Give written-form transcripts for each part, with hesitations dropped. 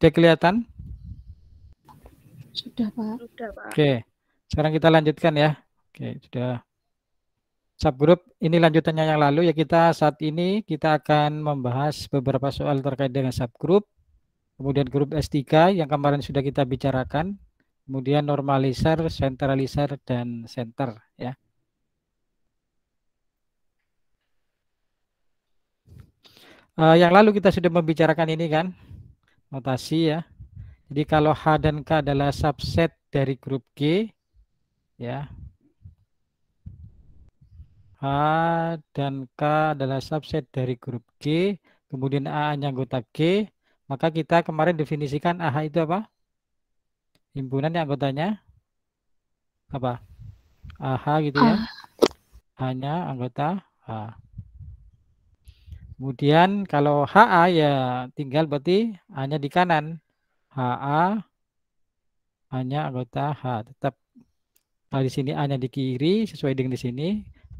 Sudah kelihatan? Sudah, Pak. Sudah, Pak. Oke, sekarang kita lanjutkan ya. Oke, sudah. Subgroup ini lanjutannya yang lalu ya, saat ini kita akan membahas beberapa soal terkait dengan subgroup. Kemudian grup S3 yang kemarin sudah kita bicarakan. Kemudian normalizer, centralizer, dan center ya. Yang lalu kita sudah membicarakan ini kan, notasi ya. Jadi kalau H dan K adalah subset dari grup G ya. H dan K adalah subset dari grup G, kemudian A hanya anggota G, maka kita kemarin definisikan AH itu apa? Himpunan yang anggotanya apa? AH gitu ya. Hanya anggota H. Kemudian kalau HA ya tinggal berarti hanya di kanan. HA hanya anggota H. Tetap kalau di sini hanya di kiri sesuai dengan di sini.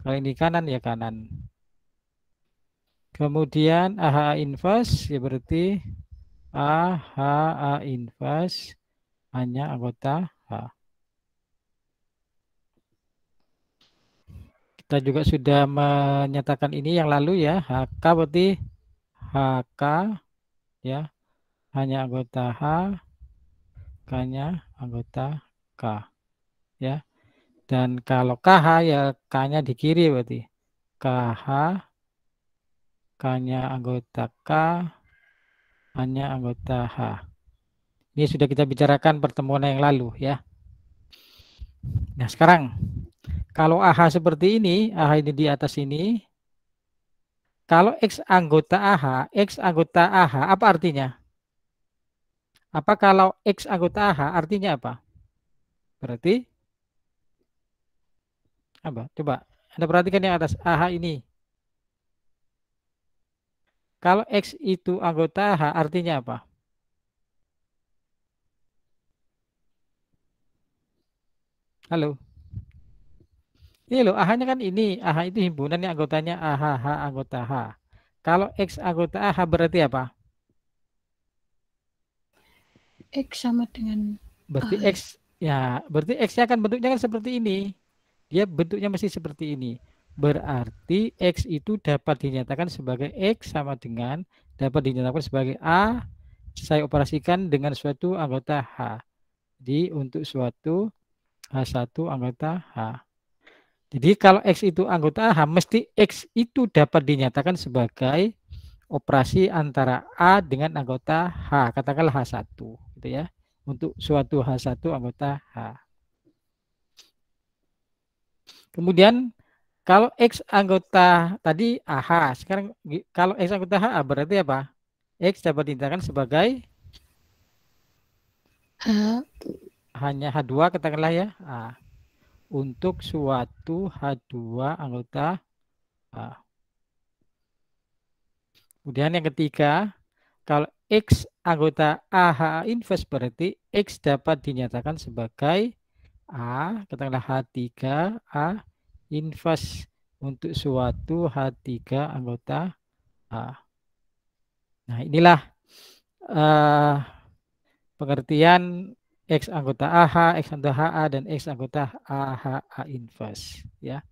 Kalau ini kanan ya kanan. Kemudian AHA inverse ya berarti AHA inverse hanya anggota H. Kita juga sudah menyatakan ini yang lalu ya. HK berarti HK ya hanya anggota H, K-nya anggota K ya. Dan kalau KH ya K-nya di kiri berarti KH, K-nya anggota K, hanya anggota H. Ini sudah kita bicarakan pertemuan yang lalu ya. Nah sekarang kalau AH seperti ini, AH ini di atas ini, kalau X anggota AH apa artinya? Apa kalau X anggota AH artinya apa? Berarti apa? Coba Anda perhatikan yang atas AH ini. Kalau X itu anggota AH artinya apa? Halo. Ini loh, AH-nya kan ini. AH itu himpunan yang anggotanya AH, H anggota H. Kalau X anggota AH berarti apa? X sama dengan Berarti A. X, ya berarti X-nya kan bentuknya kan seperti ini. Dia bentuknya mesti seperti ini. Berarti X itu dapat dinyatakan sebagai X sama dengan dapat dinyatakan sebagai A. Saya operasikan dengan suatu anggota H. Jadi untuk suatu H1 anggota H. Jadi kalau X itu anggota H, mesti X itu dapat dinyatakan sebagai operasi antara A dengan anggota H, katakanlah H1 gitu ya. Untuk suatu H1 anggota H. Kemudian kalau X anggota tadi AH, sekarang kalau X anggota HA berarti apa? X dapat dinyatakan sebagai hanya H2 katakanlah ya. Untuk suatu H2 anggota A. Kemudian yang ketiga, kalau X anggota AH inverse berarti X dapat dinyatakan sebagai A, katakanlah H3 A inverse untuk suatu H3 anggota A. Nah inilah pengertian X anggota AH, X anggota HA, dan X anggota AHA inverse. Ya.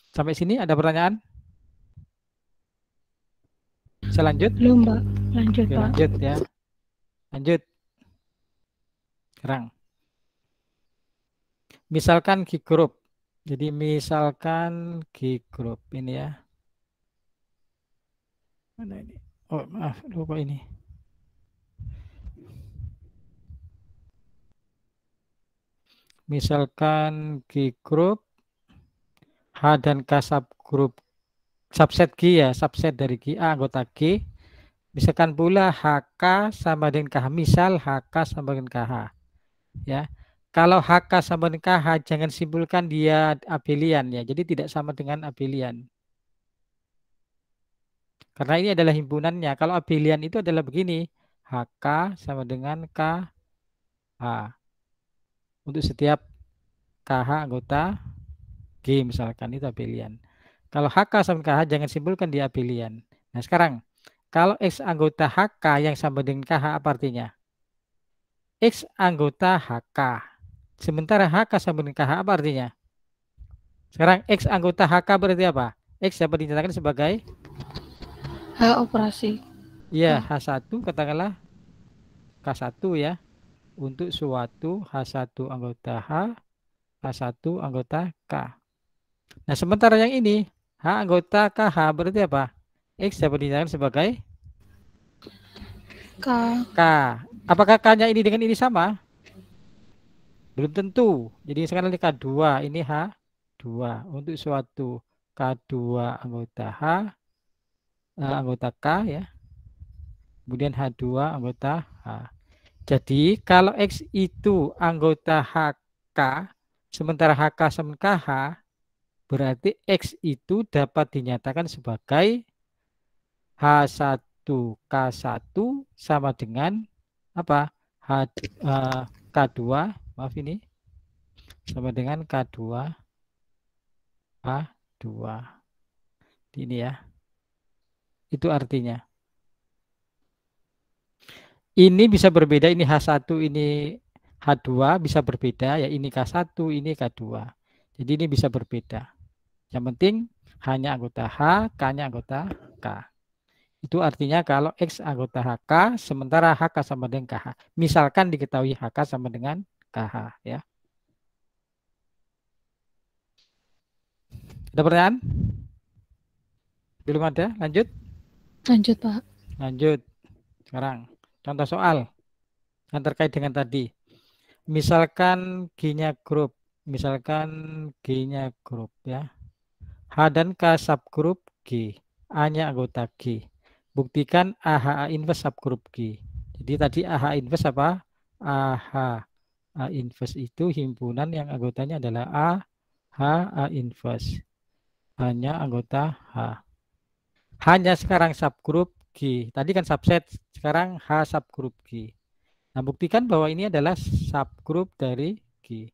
Sampai sini ada pertanyaan? Bisa lanjut? Belum, Pak. Lanjut, Oke, Pak. lanjut ya. Lanjut. Sekarang. Misalkan G group. Jadi misalkan G group ini ya. Mana ini? Oh, maaf, lupa ini. Misalkan G group H dan K subgroup subset G ya, subset dari G A anggota G. Misalkan pula HK sama dengan KH, misal HK sama dengan KH. Ya. Kalau HK sama dengan KH jangan simpulkan dia abelian ya. Jadi tidak sama dengan abelian. Karena ini adalah himpunannya. Kalau abelian itu adalah begini. HK sama dengan KH. Untuk setiap KH anggota G misalkan itu abelian. Kalau HK sama KH jangan simpulkan dia abelian. Nah sekarang Kalau X anggota HK yang sama dengan KH apa artinya? X anggota HK. Sementara HK sama dengan KH apa artinya? Sekarang X anggota HK berarti apa? X dapat dinyatakan sebagai H operasi. ya K. H1 katakanlah K1 ya. Untuk suatu H1 anggota H, H1 anggota K. Nah, sementara yang ini H anggota KH berarti apa? X dapat dinyatakan sebagai K. K. Apakah K-nya ini dengan ini sama? Belum tentu. Jadi sekarang ini K2, ini H2. Untuk suatu K2 anggota H, anggota K ya. Kemudian H2 anggota H. Jadi kalau X itu anggota HK, sementara HK sama KH, berarti X itu dapat dinyatakan sebagai H1K1 sama dengan apa? K2, maaf ini, sama dengan K2 H2. Ini ya. Itu artinya. Ini bisa berbeda, ini H1, ini H2 bisa berbeda ya, ini K1, ini K2. Jadi ini bisa berbeda. Yang penting hanya anggota H, K-nya anggota K. Itu artinya kalau X anggota HK, sementara HK sama dengan KH. Misalkan diketahui HK sama dengan KH ya. Ada pertanyaan? Belum ada? Lanjut? Lanjut, Pak. Lanjut. Sekarang contoh soal yang terkait dengan tadi. Misalkan G-nya grup, ya. H dan K subgrup G, A-nya anggota G. Buktikan AH inverse subgrup G. Jadi tadi AH inverse apa? AH A inverse itu himpunan yang anggotanya adalah A, H, A inverse. Hanya anggota H. Hanya sekarang subgrup G. Tadi kan subset, sekarang H subgrup G. Nah, buktikan bahwa ini adalah subgrup dari G.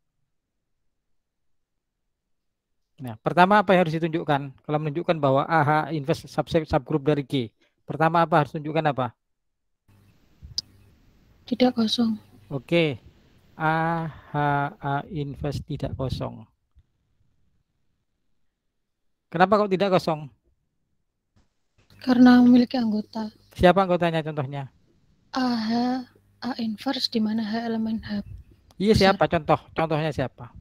Nah, pertama apa yang harus ditunjukkan? Kalau menunjukkan bahwa AH inverse subset subgrup dari G. Pertama apa harus tunjukkan apa? Tidak kosong. Oke. AH A inverse tidak kosong. Kenapa kok tidak kosong? Karena memiliki anggota. Siapa anggotanya contohnya? AH A inverse di mana H elemen H. Iya, besar. siapa contohnya siapa?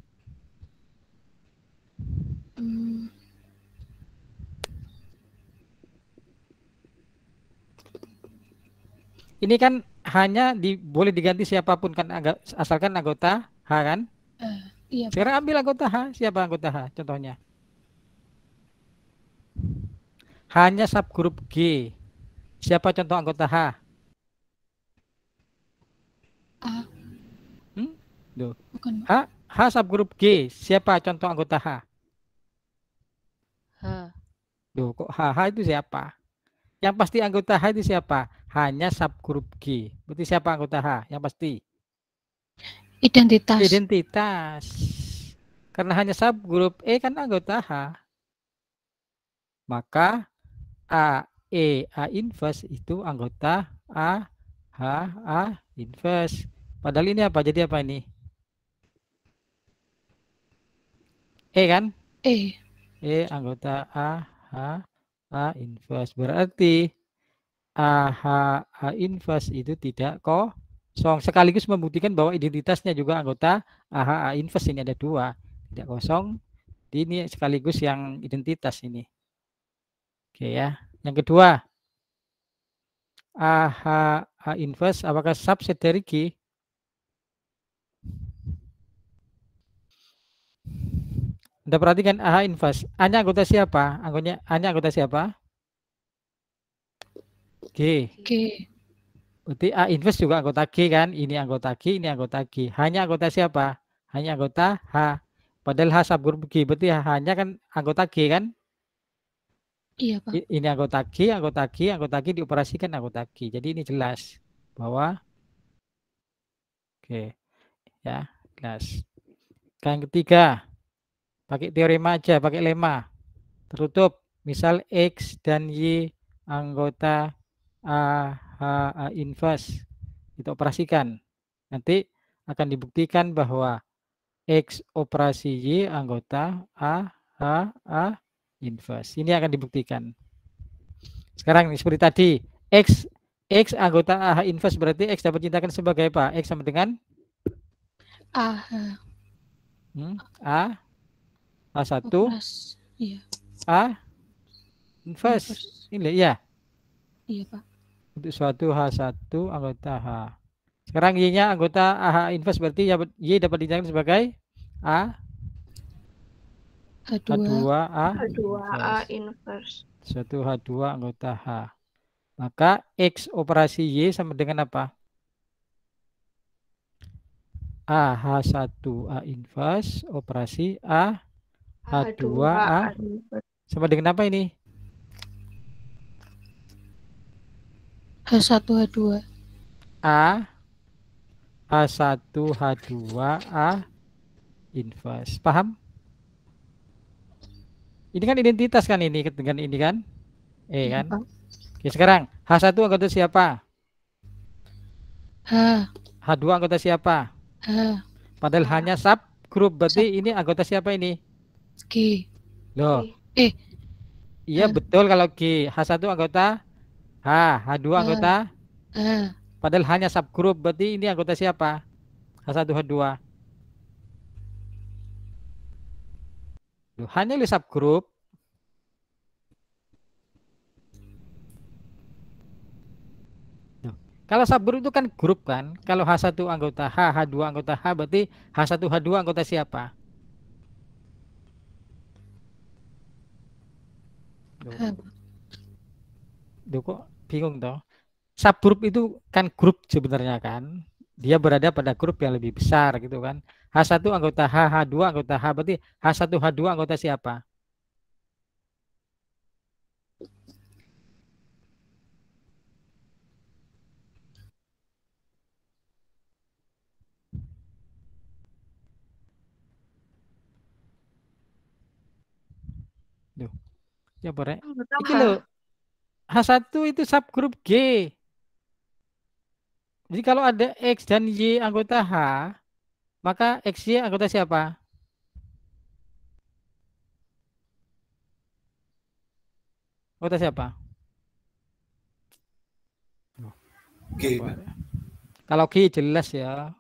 Ini kan hanya boleh diganti siapapun kan, asalkan anggota H kan? Iya, Pak. Sekarang ambil anggota H, siapa anggota H contohnya? Hanya subgrup G. Siapa contoh anggota H? A. Duh. Bukan, H subgrup G. Siapa contoh anggota H? H. Duh, kok H itu siapa? Yang pasti anggota H itu siapa? Hanya subgrup G. Berarti siapa anggota H? Yang pasti. Identitas. Identitas. Karena hanya subgrup E kan anggota H. Maka A inverse itu anggota A, H, A inverse. Padahal ini apa? Jadi apa ini? E kan? E. Anggota A, H, A inverse. Berarti AH A inverse itu tidak kosong. Sekaligus membuktikan bahwa identitasnya juga anggota AH A inverse. Ini ada dua. Tidak kosong. Ini sekaligus yang identitas ini. Oke ya. Yang kedua. AH A inverse apakah subset dari G? Anda perhatikan AH inverse. A-nya anggota siapa? A-nya anggota siapa? G. G. Berarti A inverse juga anggota G kan? Ini anggota G, ini anggota G. Hanya anggota siapa? Hanya anggota H. Padahal H subgrup G. Berarti hanya kan anggota G kan? Iya, Pak. Ini anggota G dioperasikan anggota G. Jadi ini jelas bahwa oke ya, jelas. Yang ketiga, pakai teorema aja, pakai lemma. Tertutup, misal X dan Y anggota A inverse. Kita operasikan. Nanti akan dibuktikan bahwa X operasi Y anggota A inverse. Ini akan dibuktikan. Sekarang seperti tadi, X anggota A inverse berarti X dapat dinyatakan sebagai apa? X sama dengan A1 iya. A inverse. Ini ya. Iya, Pak. Untuk suatu H1 anggota H. Sekarang Y-nya anggota AH inverse berarti Y dapat dinyatakan sebagai H2A inverse. Suatu H2 anggota H. Maka X operasi Y sama dengan apa? H1A inverse operasi H2A sama dengan apa ini? H1 H2 H1 H2A inverse. Paham? Ini kan identitas kan ini dengan ini kan? Kan? Oke, sekarang H1 anggota siapa? H2 anggota siapa? Padahal hanya subgroup, berarti ini anggota siapa ini? G. Loh. Iya betul kalau G. H1 anggota H2 anggota padahal hanya subgroup, berarti ini anggota siapa? H1 H2. Hanya subgroup. Kalau subgroup itu kan grup kan. Kalau H1 anggota H, H2 anggota H, berarti H1 H2 anggota siapa? Duh, kok bingung toh? Subgroup itu kan grup sebenarnya kan. Dia berada pada grup yang lebih besar gitu kan. H1 anggota H, H2 anggota H, berarti H1 H2 anggota siapa? Duh. Ya boleh. Iki loh. H1 itu subgrup G. Jadi kalau ada X dan Y anggota H, maka XY anggota siapa? Anggota siapa? G. Kalau G jelas ya.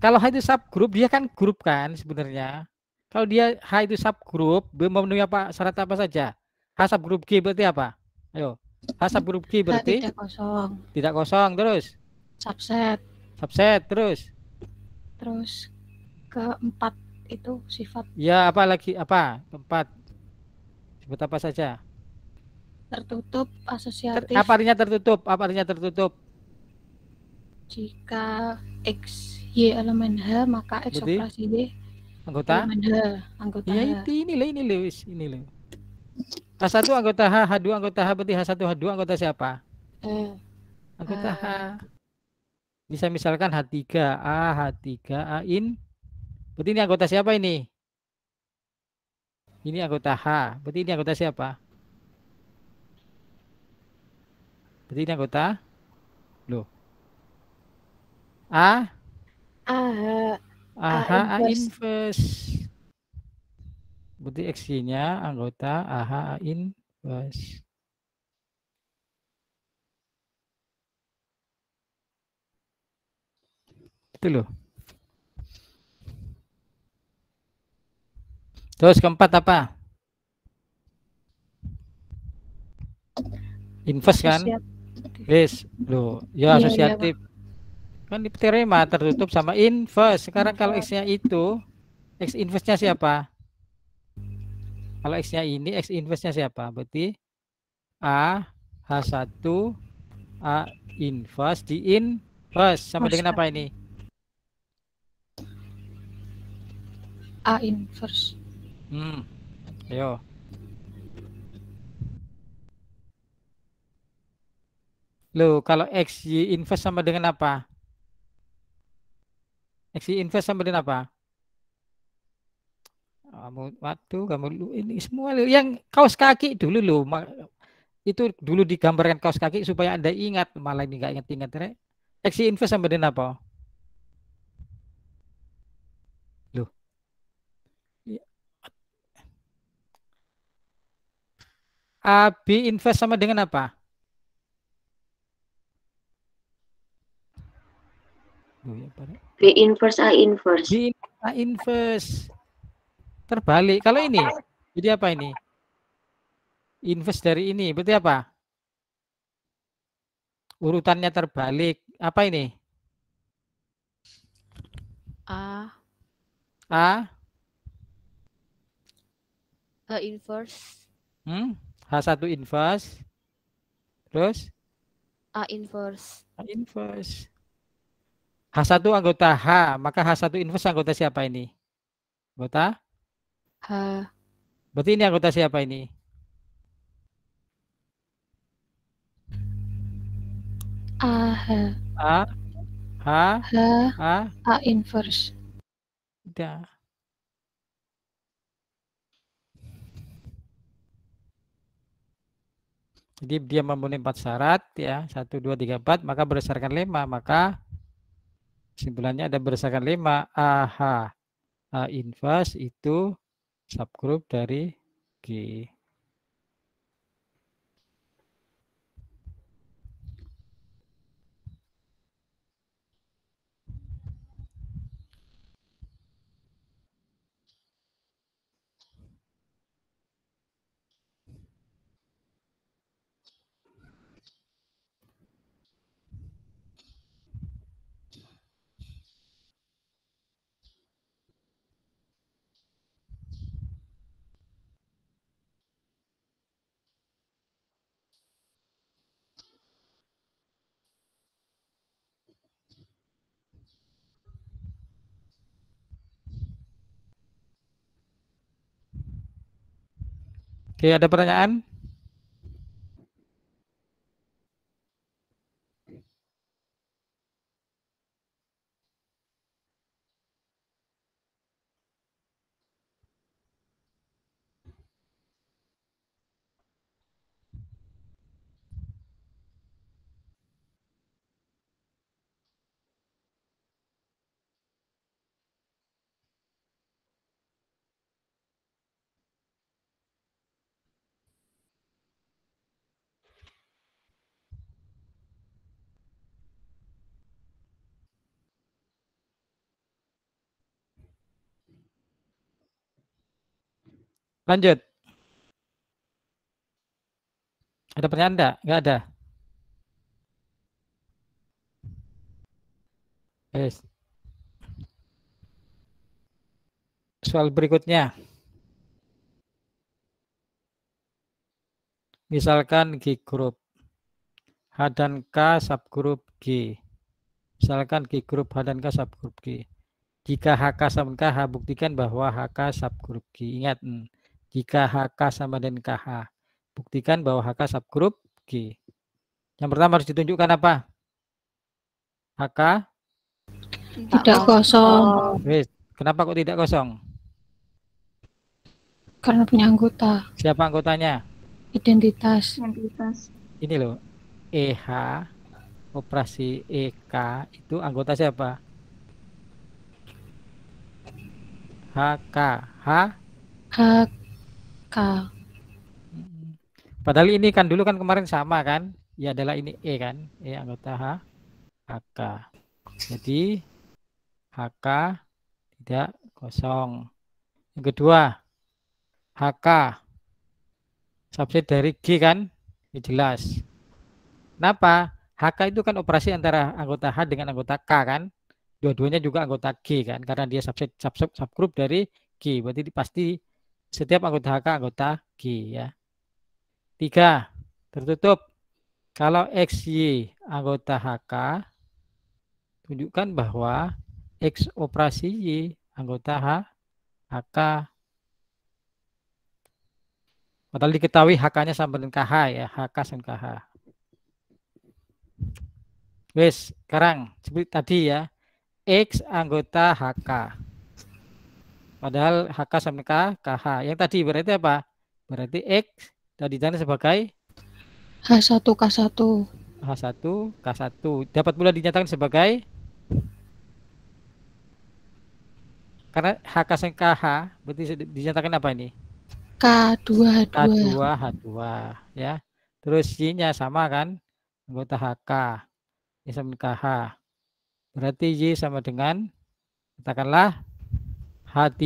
Kalau H itu subgrup, dia kan grup kan sebenarnya. Kalau dia H itu subgrup, memenuhi apa syarat apa saja? H subgrup G berarti apa? Ayo. H subgrup G berarti tidak kosong. Tidak kosong, terus? Subset. Subset, terus? Terus keempat itu sifat. Ya, apa lagi? Apa? Keempat. Sifat apa saja? Tertutup, asosiatif. Apa artinya tertutup? Apa artinya tertutup? Jika X, Y elemen H, maka X berarti? operasi D anggota? elemen H. Anggota ya, H. ini loh. H1 anggota H, H2 anggota H, berarti H1, H2 anggota siapa? Anggota H. Bisa misalkan H3A, H3A in. Berarti ini anggota siapa ini? Ini anggota H. Berarti ini anggota siapa? Berarti ini anggota? Loh. A inverse. Berarti X-nya anggota AH inverse. Itu loh. Terus keempat apa? Inverse kan? Yes, loh. Ya asosiatif. Kan di teorema tertutup sama inverse. Sekarang kalau X-nya itu, X inverse-nya siapa? Kalau X-nya ini, X inverse-nya siapa? Berarti A H1 A inverse di inverse sama dengan apa ini? A inverse. Ayo. Loh, kalau X Y inverse sama dengan apa? X Y inverse sama dengan apa? Kamu ini semua loh. Yang kaos kaki dulu loh. Itu dulu digambarkan kaos kaki supaya Anda ingat, malah ini nggak ingat-ingat. X inverse sama dengan apa? Loh. AB inverse sama dengan apa? B inverse A inverse. B A inverse. Terbalik. Kalau ini, jadi apa ini? Inverse dari ini, berarti apa? Urutannya terbalik. Apa ini? A inverse. H1 inverse. Terus? A inverse. A inverse. H1 anggota H, maka H1 inverse anggota siapa ini? Anggota? H. Berarti ini anggota siapa ini? A inverse. Tidak. Jadi dia memenuhi 4 syarat ya, 1 2 3 4, maka berdasarkan lemma, maka kesimpulannya ada berdasarkan lemma AH A inverse itu subgroup dari G. Oke, ada pertanyaan? Lanjut. Ada pertanyaan enggak? Enggak ada. Yes. Soal berikutnya. Misalkan G group. H dan K subgroup G. Misalkan G group H dan K subgroup G. Jika HK sama dengan KH, buktikan bahwa HK subgroup G. Ingat, jika HK sama dengan KH, buktikan bahwa HK subgroup G. Yang pertama harus ditunjukkan apa? HK tidak kosong. Kenapa kok tidak kosong? Karena punya anggota. Siapa anggotanya? Identitas. Ini loh, EH, operasi EK, itu anggota siapa? HK. HK. Padahal ini kan dulu kan kemarin sama kan? Ya adalah ini E kan? E anggota HK. Jadi HK tidak kosong. Yang kedua, HK subset dari G kan? Ini jelas. Kenapa? HK itu kan operasi antara anggota H dengan anggota K kan? Dua-duanya juga anggota G kan, karena dia subgroup dari G, berarti pasti setiap anggota HK anggota G ya. 3, tertutup. Kalau XY anggota HK, tunjukkan bahwa X operasi Y anggota HK. Padahal diketahui HK-nya sama dengan KH ya, HK sama KH. Wes, sekarang seperti tadi ya. X anggota HK. Padahal HK sama KH. Yang tadi berarti apa? Berarti X tadi sebagai H1 K1. H1 K1 dapat pula dinyatakan sebagai, karena HK sama KH berarti dinyatakan apa ini? K2 H2. K2 H2 ya. Terus Y-nya sama kan? Anggota HK. Y sama KH. Berarti Y sama dengan, katakanlah H3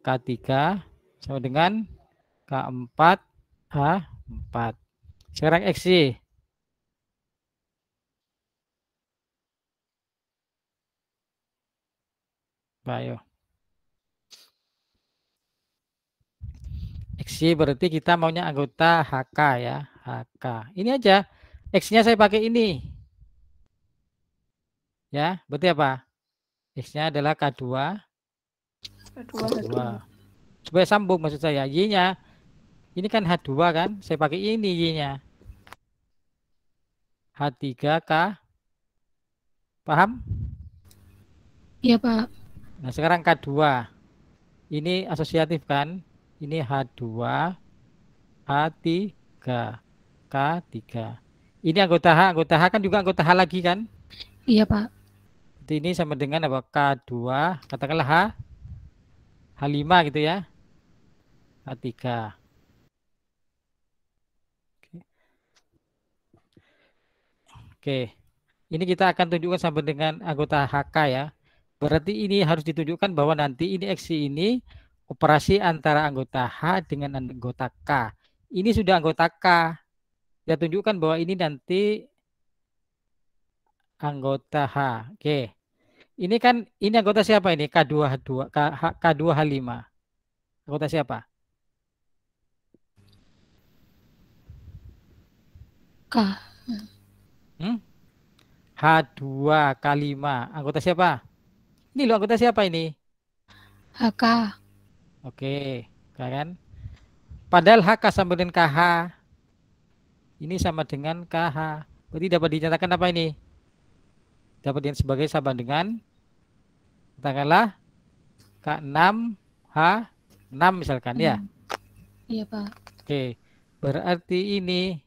K3 sama dengan K4 H4. Sekarang XY. Ayo. XY berarti kita maunya anggota HK ya. HK. Ini aja. X-nya saya pakai ini. Ya, berarti apa? X-nya adalah K2 H2. Supaya sambung maksud saya. Y-nya ini kan H2 kan? Saya pakai ini Y-nya. H3 K. Paham? Iya, Pak. Nah, sekarang K2. Ini asosiatif kan? Ini H2 H3 K3. Ini anggota H kan juga anggota H lagi kan? Iya, Pak. Jadi ini sama dengan apa? K2, katakanlah H5 gitu ya. H3. Oke. Ini kita akan tunjukkan sama dengan anggota HK ya. Berarti ini harus ditunjukkan bahwa nanti ini X ini operasi antara anggota H dengan anggota K. Ini sudah anggota K. Kita tunjukkan bahwa ini nanti anggota H. Oke. Ini kan ini anggota siapa ini? K2H2, K2H5. Anggota siapa? K. H2K5. Anggota siapa? Ini loh anggota siapa ini? HK. Oke, kan? Padahal HK sama dengan KH. Ini sama dengan KH. Berarti dapat dinyatakan apa ini? Dapat dinyatakan sebagai sama dengan, katakanlah K6 H6 misalkan ya. Iya, Pak. Oke. Berarti ini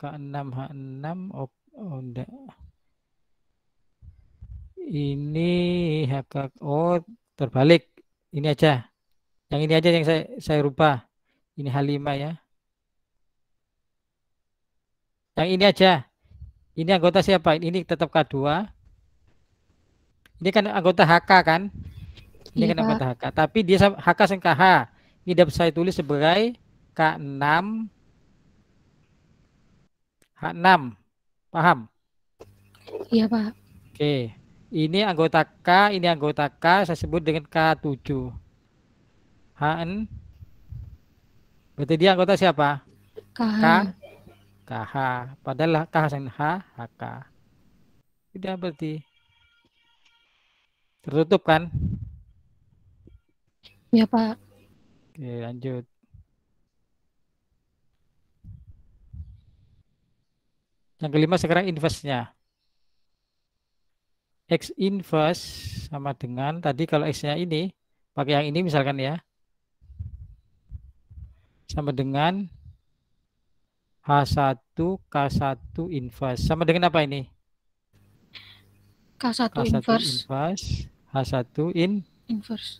K6 H6 oh enggak. Ini HK terbalik. Ini aja. Yang ini aja yang saya rubah. Ini H5 ya. Yang ini aja. Ini anggota siapa? Ini tetap K2. Ini kan anggota HK kan? Ini Iya, kan Pak. anggota HK. Tapi dia HK sama KH. Ini dapat saya tulis sebagai K6 H6. Paham? Iya, Pak. Oke. Ini anggota K, ini anggota K, saya sebut dengan K7. HN. Berarti dia anggota siapa? KH. KH. Padahal KH sama H, HK. Tidak berarti. Tertutup kan? Iya, Pak. Oke, lanjut. Yang kelima sekarang inverse-nya. X inverse sama dengan tadi kalau X-nya ini, pakai yang ini misalkan ya. Sama dengan H1 K1 inverse. Sama dengan apa ini? K1 K1 inverse. inverse, H1 Inverse.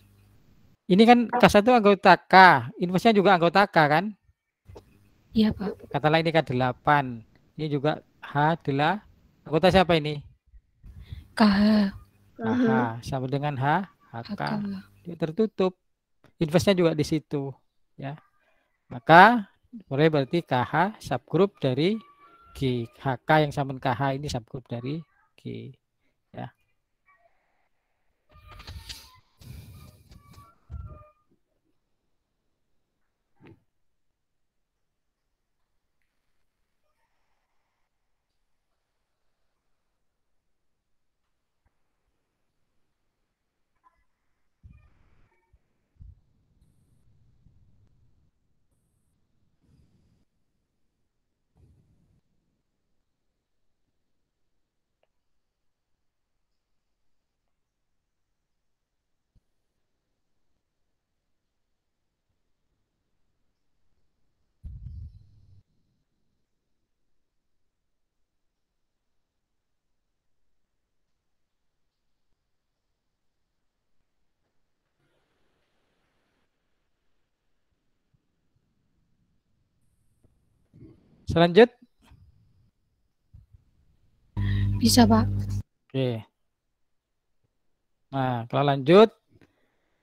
Ini kan K1 anggota K, inverse-nya juga anggota K kan? Iya, Pak. Katakanlah ini K8. Ini juga H8. Anggota siapa ini? KH. KH sama dengan HK. HK. Dia tertutup. Inverse-nya juga di situ, ya. Maka boleh berarti KH subgroup dari G. HK yang sama dengan KH ini subgroup dari G. Ya. Selanjut. Bisa, Pak. Oke. Nah, kalau lanjut,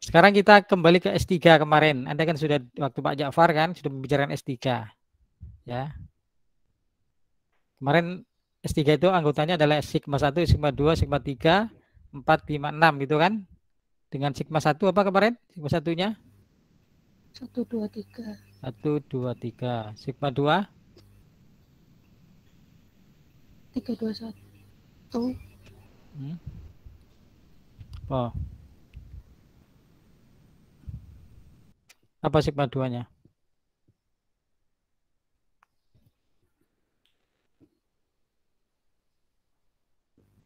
sekarang kita kembali ke S3 kemarin. Anda kan sudah, waktu Pak Ja'far kan, sudah membicarakan S3. Ya. Kemarin S3 itu anggotanya adalah sigma 1, sigma 2, sigma 3, 4, 5, 6 gitu kan. Dengan sigma 1 apa kemarin? Sigma 1-nya? 1, 2, 3. 1, 2, 3. Sigma 2? 3, 2, 1. Oh. Apa sigma 2-nya?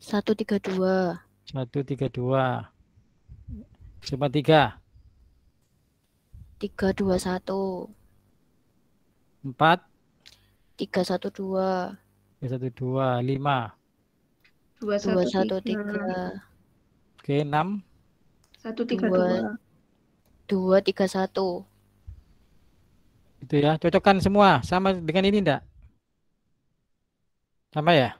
132. 1, 3, 2. Sigma 3. 321. 4. 312. 1, 2, 5. 213. Oke, 6. 132. 231. Itu ya. Cocokkan semua. Sama dengan ini enggak? Sama ya?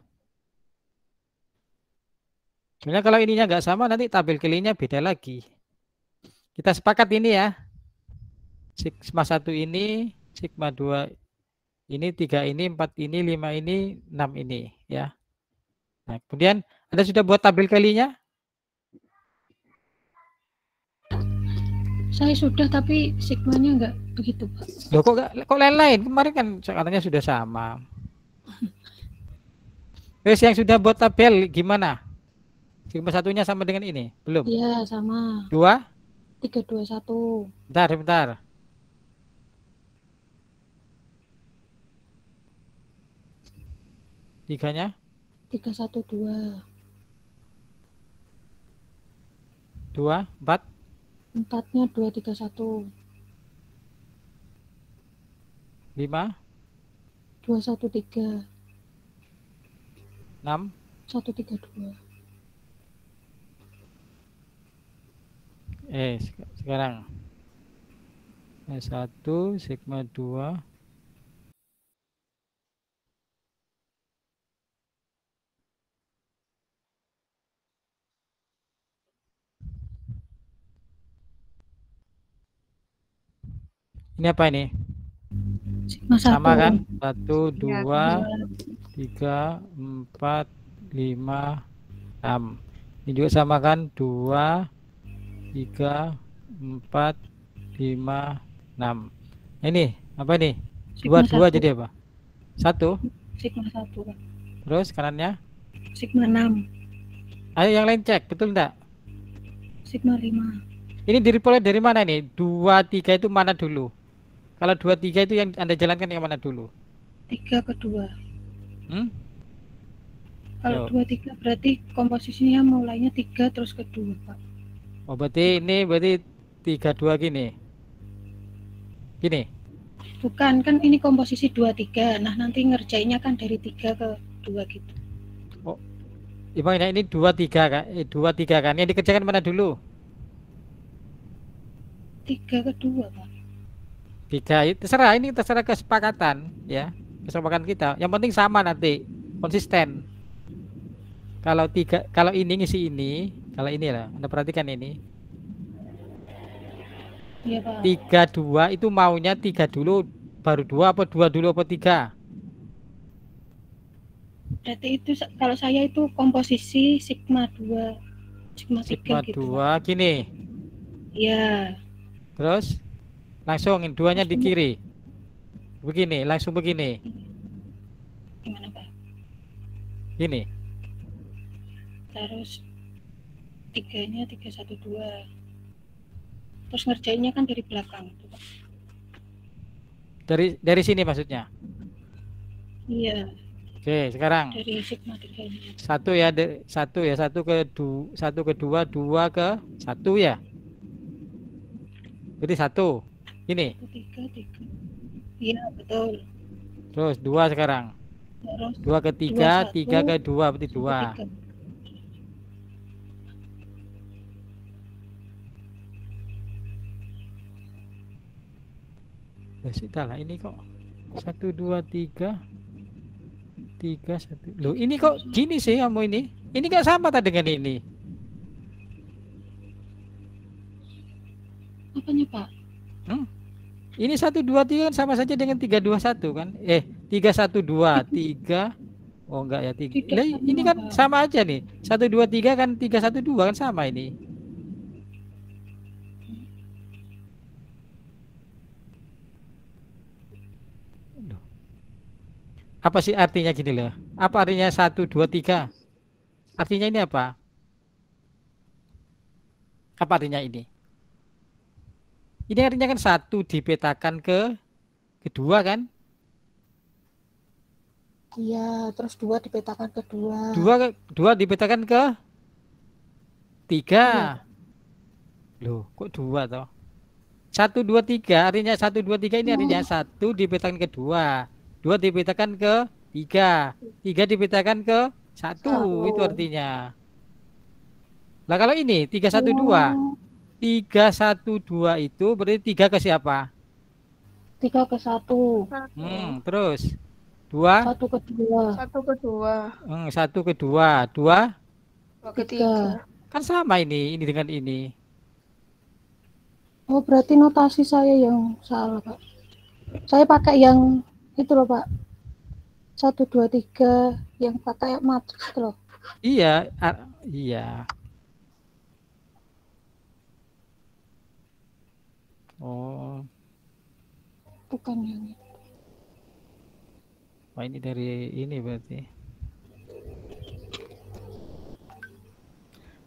Sebenarnya kalau ininya nggak sama, nanti tabel kelinya beda lagi. Kita sepakat ini ya. Sigma 1 ini, sigma 2 ini, 3 ini, 4 ini, 5 ini, 6 ini ya. Nah, kemudian Anda sudah buat tabel kelinya? Saya sudah, tapi sigmanya nggak begitu, Pak. Loh kok lain-lain? Kemarin kan katanya sudah sama. Terus yang sudah buat tabel gimana? Sigma 1-nya sama dengan ini? Belum? Iya, sama. 2? 3, 2, 1. Bentar. Tiganya? 3, 1, 2. 2, 4? 4-nya 2, 3, 1. 5? 2, 1, 3. 6? 1, 3, 2. Sekarang. 1, sigma 2. Ini apa ini? Sigma 1. Sama kan? 1, Ya, 2, 3, 4, 5, 6. Ini juga sama kan? 2, 3, 4, 5, 6. Ini apa ini? 2, 2 jadi apa? 1. Sigma 1, Pak. Terus kanannya? Sigma 6. Ayo yang lain cek, betul enggak? Sigma 5. Ini direpoleh dari mana nih? 2, 3 itu mana dulu? Kalau 2, 3 itu yang Anda jalankan yang mana dulu? 3 ke 2. Yo. Kalau 2, 3 berarti komposisinya mulainya 3 terus ke 2, Pak. Oh, berarti 3, 2 gini. Gini. Bukan, kan ini komposisi 2, 3. Nah, nanti ngerjainnya kan dari 3 ke 2 gitu. Oh, ini 2, 3 kan? 2, 3 kan? Yang dikerjakan mana dulu? 3 ke 2, Pak. 3, terserah, ini terserah kesepakatan ya. Kesepakatan kita. Yang penting sama nanti, konsisten. Kalau 3, kalau ini ngisi ini, kalau ini lah, Anda perhatikan ini. Iya, Pak. 3, 2 itu maunya 3 dulu, baru 2 apa 2 dulu apa 3? Berarti itu kalau saya itu komposisi sigma 2, sigma 3 Sigma gitu, 2 Pak. gini. Iya. Terus langsung duanya di kiri. Begini, langsung begini. Gimana, Pak? Gini. Terus 3-nya 3, 1, 2. Terus ngerjainnya kan dari belakang gitu, Pak. Dari sini maksudnya. Iya, Oke, sekarang dari sigma 3-nya. 1 ya, 1 ya, 1 ke 2, 1 ke 2, 2 ke 1 ya. Berarti 1. Ini. 3, 3. Iya, betul. Terus 2 sekarang. Terus 2 ke 3, 2, 3 ke 2 berarti 1, 2. 3. Ya sudah lah, ini kok 1, 2, 3. 3, 1. Loh, ini kok gini sih kamu ini? Ini nggak sama tadi dengan ini. Apanya, Pak? Ini 1, 2, 3 kan sama saja dengan 3, 2, 1 kan? 3, 1, 2, 3. Oh enggak ya, 3. Tidak Lah, sama, ini kan Pak. sama aja nih. 1, 2, 3 kan 3, 1, 2 kan sama ini. Loh. Apa sih artinya gini loh? Apa artinya 1, 2, 3? Artinya ini apa? Apa artinya ini? Ini artinya kan 1 dipetakan ke kedua kan? Iya, terus 2 dipetakan ke 2. 2 dipetakan ke 3. Iya. Loh, kok 2 toh? 1, 2, 3 artinya 1, 2, 3 ini artinya 1 dipetakan ke 2. 2 dipetakan ke 3. 3 dipetakan ke 1. Itu artinya. Lah kalau ini 3, 1, 2. 3, 1, 2 itu berarti 3 ke siapa? 3 ke 1. Terus 2. 1 ke 2. 1 ke 2. 1 ke 2. 2 2 ke 3. 3. kan sama ini dengan ini. Oh, berarti notasi saya yang salah, Pak. Saya pakai yang itu loh, Pak. 1, 2, 3 yang pakai matriks itu loh. Iya, iya. Oh, Bukan yang itu. wah ini dari ini berarti.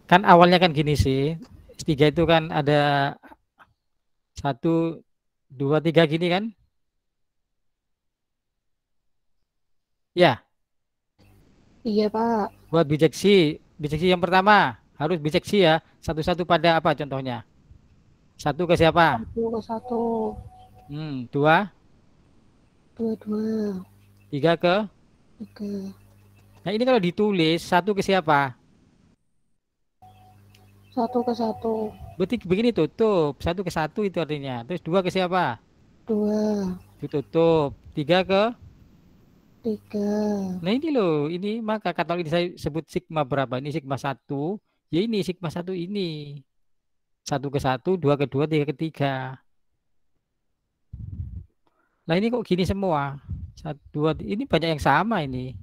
Kan awalnya kan gini sih. S3 itu kan ada 1, 2, 3 gini kan? Ya, Iya, Pak. buat bijeksi yang pertama harus bijeksi ya. Satu-satu pada apa contohnya? 1 ke siapa? 1 ke 1. 2, 2, 2. 3 ke? 3. Nah ini kalau ditulis 1 ke siapa? 1 ke 1. Berarti begini tutup. 1 ke 1 itu artinya. Terus 2 ke siapa? 2. Ditutup. 3 ke? 3. Nah ini loh, ini maka kalau ini saya sebut sigma berapa? Ini sigma 1. Ya ini sigma 1 ini. 1 ke 1, 2 ke 2, 3 ke 3. Nah ini kok gini semua? 1, 2, ini banyak yang sama ini.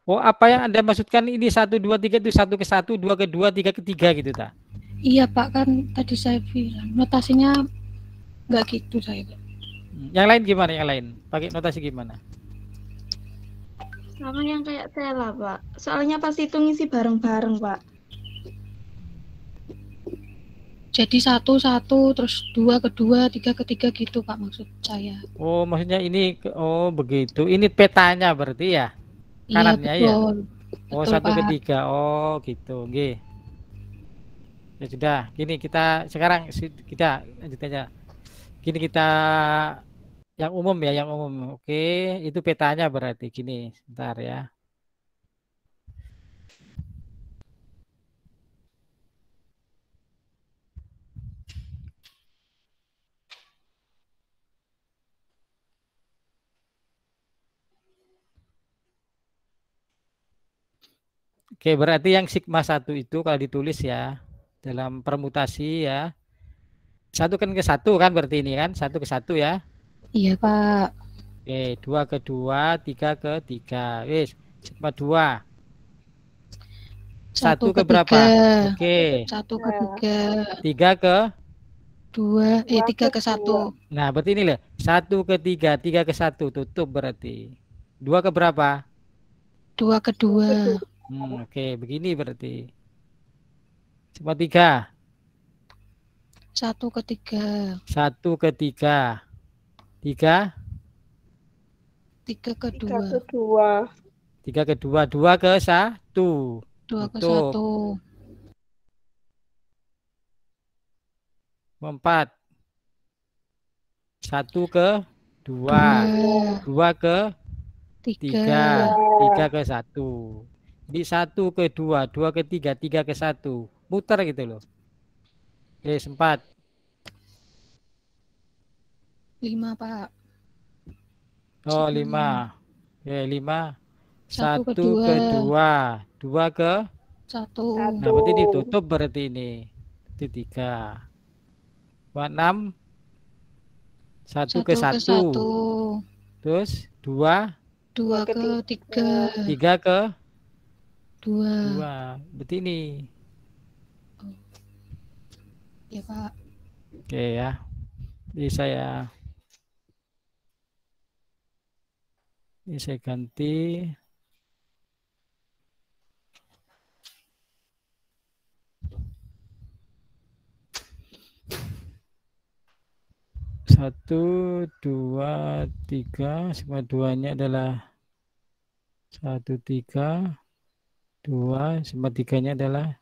Oh, apa yang Anda maksudkan ini 1, 2, 3 itu 1 ke 1, 2 ke 2, 3 ke 3 gitu ta? Iya, Pak, kan tadi saya bilang notasinya nggak gitu saya, Pak. Yang lain gimana yang lain? Pakai notasi gimana? Sama yang kayak Tela, Pak. Soalnya pas itu ngisi bareng-bareng, Pak. Jadi 1, 1, terus 2 ke 2, 3 ke 3 gitu, Pak, maksud saya. Oh, maksudnya ini oh begitu. Ini petanya berarti ya? Iya, Kanannya ya? betul. Oh, Betul, 1 ke Pak. 3. Oh, gitu. Oke. Ya sudah, gini kita sekarang kita lanjut aja. Gini kita yang umum ya, yang umum. Oke, itu petanya berarti gini. Sebentar ya. Oke, berarti yang sigma 1 itu kalau ditulis ya dalam permutasi ya. 1 kan ke 1 kan berarti ini kan? 1 ke 1 ya. Iya, Pak. Oke, 2 ke 2, 3 ke 3. Wis, sigma 2. 1 ke berapa? 3. Oke. 1 ke 3. 3 ke? 2, 3 ke 1. Nah, berarti ini loh. 1 ke 3, 3 ke 1 tutup berarti. 2 ke berapa? 2 ke 2. Oke, begini berarti. Sigma 3. 1 ke 3. 1 ke 3. 3. 3 ke 3 2. ke 2. 3 ke 2. 2 ke 1. 2 ke Tutup. 1. 4. 1 ke 2. 2. 2 ke 3. 3 3. ke 1. Jadi 1 ke 2. 2 ke 3. 3 ke 1. Muter gitu loh. Oke, 4. 5, Pak. Oh, Sigma 5. Oke, 5. 1 ke 1 ke 2. 2 ke 1. Nah, berarti ditutup berarti ini. Itu 3. 6. 1 ke 1 ke 1. 1. Terus 2. 2 ke 3. 3 ke 2. 2. Berarti ini. Ya, Pak. Oke ya. Jadi saya ganti. Satu, 2, 3. Sigma 2-nya adalah 1, 3, 2. Sigma 3-nya adalah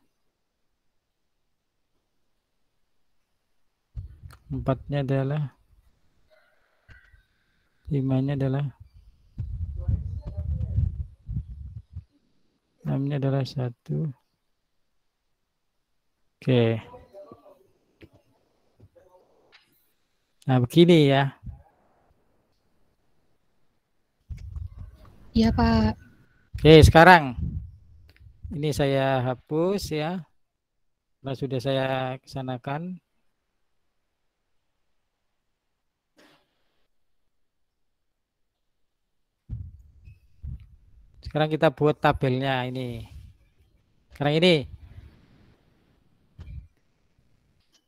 4-nya adalah 5-nya adalah 6-nya adalah 1. Oke. Nah, begini ya. Iya, Pak. Oke, sekarang ini saya hapus ya. Nah, sudah saya kesanakan. Sekarang kita buat tabelnya ini. Sekarang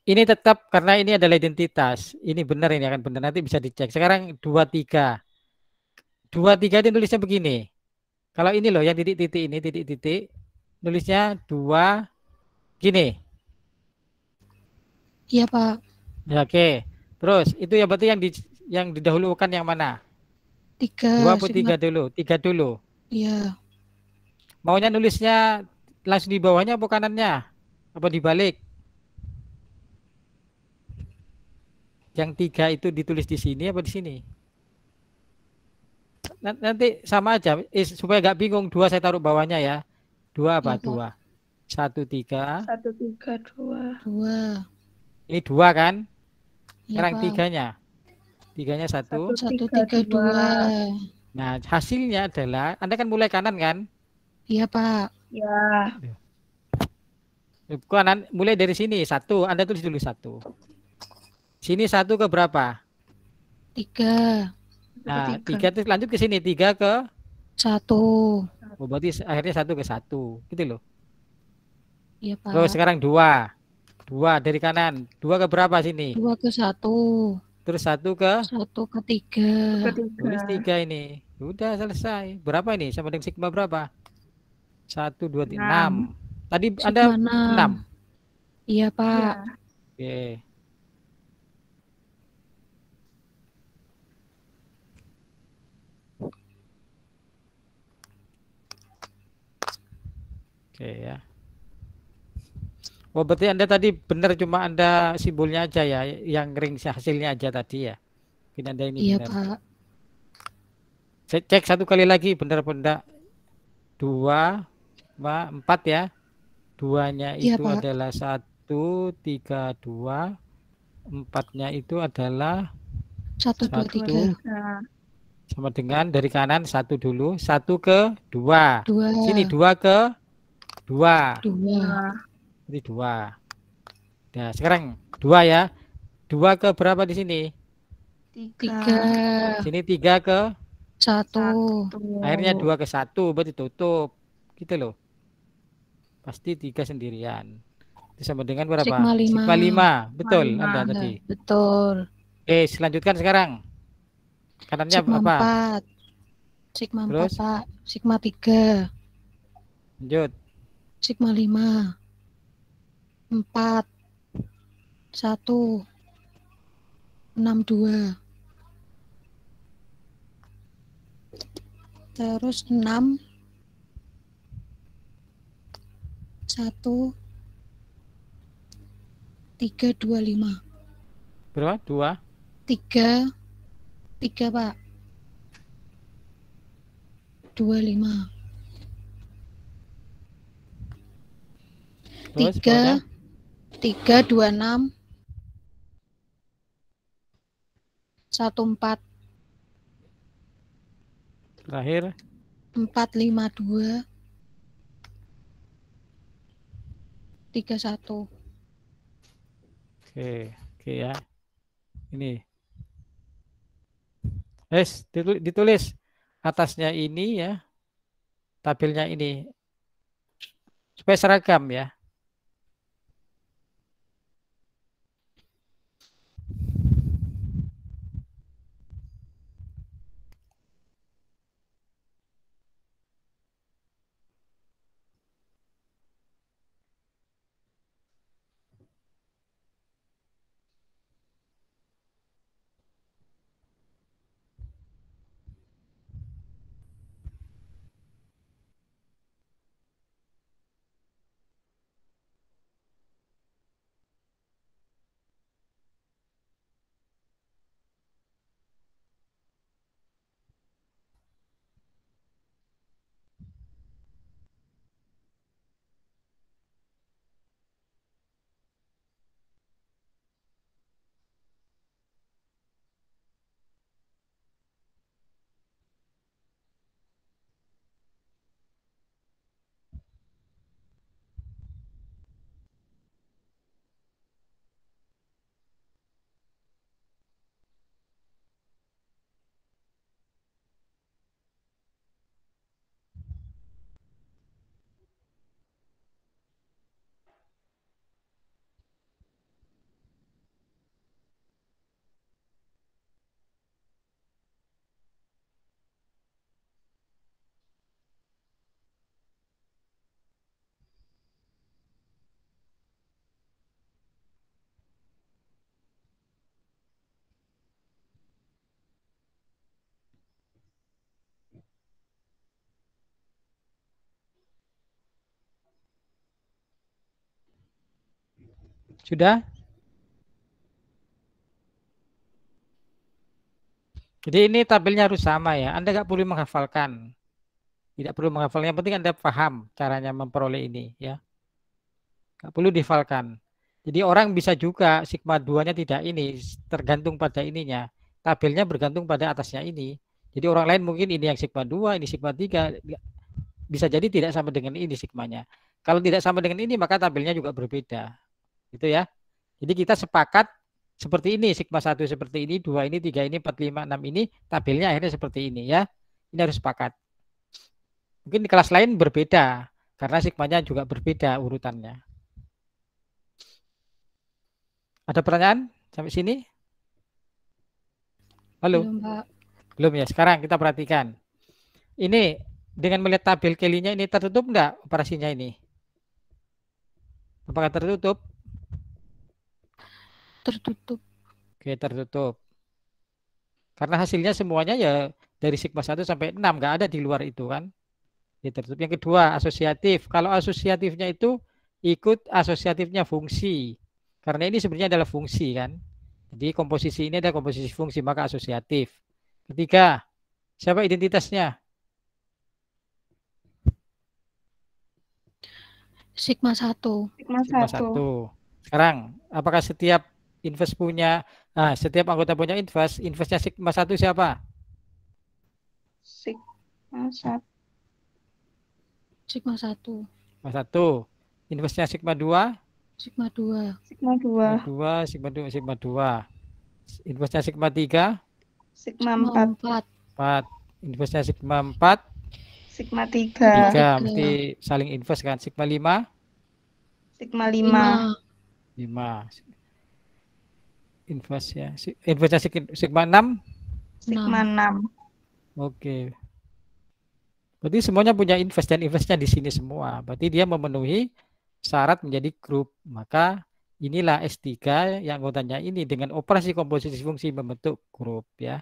ini tetap karena ini adalah identitas. Ini benar, ini akan benar, nanti bisa dicek. Sekarang 23. 23 ini nulisnya begini. Kalau ini loh yang titik-titik ini, titik-titik, nulisnya 2 gini. Iya, Pak. Ya, oke. Terus itu ya berarti yang didahulukan yang mana? 3. 2 atau Sigma 3 dulu? 3 dulu. Iya. Maunya nulisnya langsung di bawahnya apa kanannya? Apa dibalik? Yang 3 itu ditulis di sini apa di sini? Nanti sama aja, supaya nggak bingung. 2 saya taruh bawahnya ya. 2 apa? Iya, Pak. 2. 1, 3. 1, 3, 2. 2. Ini 2 kan? Iya, Sekarang Pak. 3-nya. 3-nya 1. 1, 3, 2. Nah, hasilnya adalah, Anda kan mulai kanan kan? Iya, Pak. Ya. Kanan, mulai dari sini 1. Anda tulis dulu 1. Sini 1 ke berapa? 3. Nah, 3 itu lanjut ke sini. 3 ke 1. Oh, berarti akhirnya 1 ke 1. Gitu loh. Iya, Pak. Terus sekarang 2. 2 dari kanan. 2 ke berapa sini? 2 ke 1. Terus 1 ke? 1 ke 3. Tulis 3 ini. Udah selesai. Berapa ini? Sama dengan sigma berapa? 1, 2, 3, 6. Tadi Sigma Anda 6. Iya, Pak. Oke. Oke ya. Oh, berarti Anda tadi benar, cuma Anda simbolnya aja ya, yang ring hasilnya aja tadi ya. Mungkin Anda ini Iya, benar. Pak. Saya cek 1 kali lagi benar apa enggak. 2, 4 ya. 2-nya Iya, itu Pak. adalah 1, 3, 2. 4-nya itu adalah 1, 2, 3. Sama dengan dari kanan 1 dulu. 1 ke 2. 2. Sini 2 ke 2. 2. Jadi 2. Nah, sekarang 2 ya. 2 ke berapa di sini? 3. Sini 3 ke 1. akhirnya 2 ke 1, berarti tutup. Gitu loh. Pasti 3 sendirian. Itu sama dengan berapa? Sigma 5. Sigma 5. Betul Anda tadi. Betul. Oke, selanjutkan sekarang. Kanannya Sigma apa? 4. Sigma Terus? 4, Pak. Sigma 3. Lanjut. Sigma 5. 4, 1, 6, 2. Terus 6, 1, 3, 2, 5. Berapa? 2. 3, Pak. 2, 5. Terus bawahnya 3, 2, 6. 1, 4. terakhir 4, 5, 2. 3, 1. Oke ya. Ini. Ditulis atasnya ini ya. Tabelnya ini. Supaya seragam ya. Sudah? Jadi ini tabelnya harus sama ya. Anda nggak perlu menghafalkan. Tidak perlu menghafalnya. Yang penting Anda paham caranya memperoleh ini ya. Nggak perlu dihafalkan. Jadi orang bisa juga sigma 2-nya tidak ini. Tergantung pada ininya. Tabelnya bergantung pada atasnya ini. Jadi orang lain mungkin ini yang sigma 2, ini sigma 3. Bisa jadi tidak sama dengan ini sigmanya. Kalau tidak sama dengan ini maka tabelnya juga berbeda. Gitu ya. Jadi kita sepakat seperti ini, sigma 1 seperti ini, 2 ini, 3 ini, 4, 5, 6 ini, tabelnya akhirnya seperti ini ya. Ini harus sepakat. Mungkin di kelas lain berbeda, karena sigmanya juga berbeda urutannya. Ada pertanyaan sampai sini? Halo? Belum, Pak. Belum ya, sekarang kita perhatikan. Ini, dengan melihat tabel Kelly-nya ini tertutup enggak operasinya ini? Apakah tertutup? Tertutup. Oke, tertutup. Karena hasilnya semuanya ya dari sigma 1 sampai 6, nggak ada di luar itu kan. Ya, tertutup. Yang kedua, asosiatif. Kalau asosiatifnya itu ikut asosiatifnya fungsi. Karena ini sebenarnya adalah fungsi kan. Jadi komposisi ini adalah komposisi fungsi, maka asosiatif. Ketiga, siapa identitasnya? Sigma 1. Sigma Sigma 1. 1. Sekarang, apakah setiap inverse punya, setiap anggota punya inverse-nya sigma 1 siapa? Sigma 1. Sigma 1. Sigma 1. Inverse-nya sigma 2? Sigma 2. Sigma 2. Sigma 2, sigma 2. Inverse-nya sigma 3? Sigma Sigma 4. 4. Inverse-nya sigma 4? Sigma 3. 3, mesti saling inverse kan. Sigma 5? Sigma 5. 5. Inverse ya. Inverse sigma 6? Sigma 6. Oke. Berarti semuanya punya inverse dan inverse-nya di sini semua. Berarti dia memenuhi syarat menjadi grup. Maka inilah S3 yang anggotanya ini dengan operasi komposisi fungsi membentuk grup ya.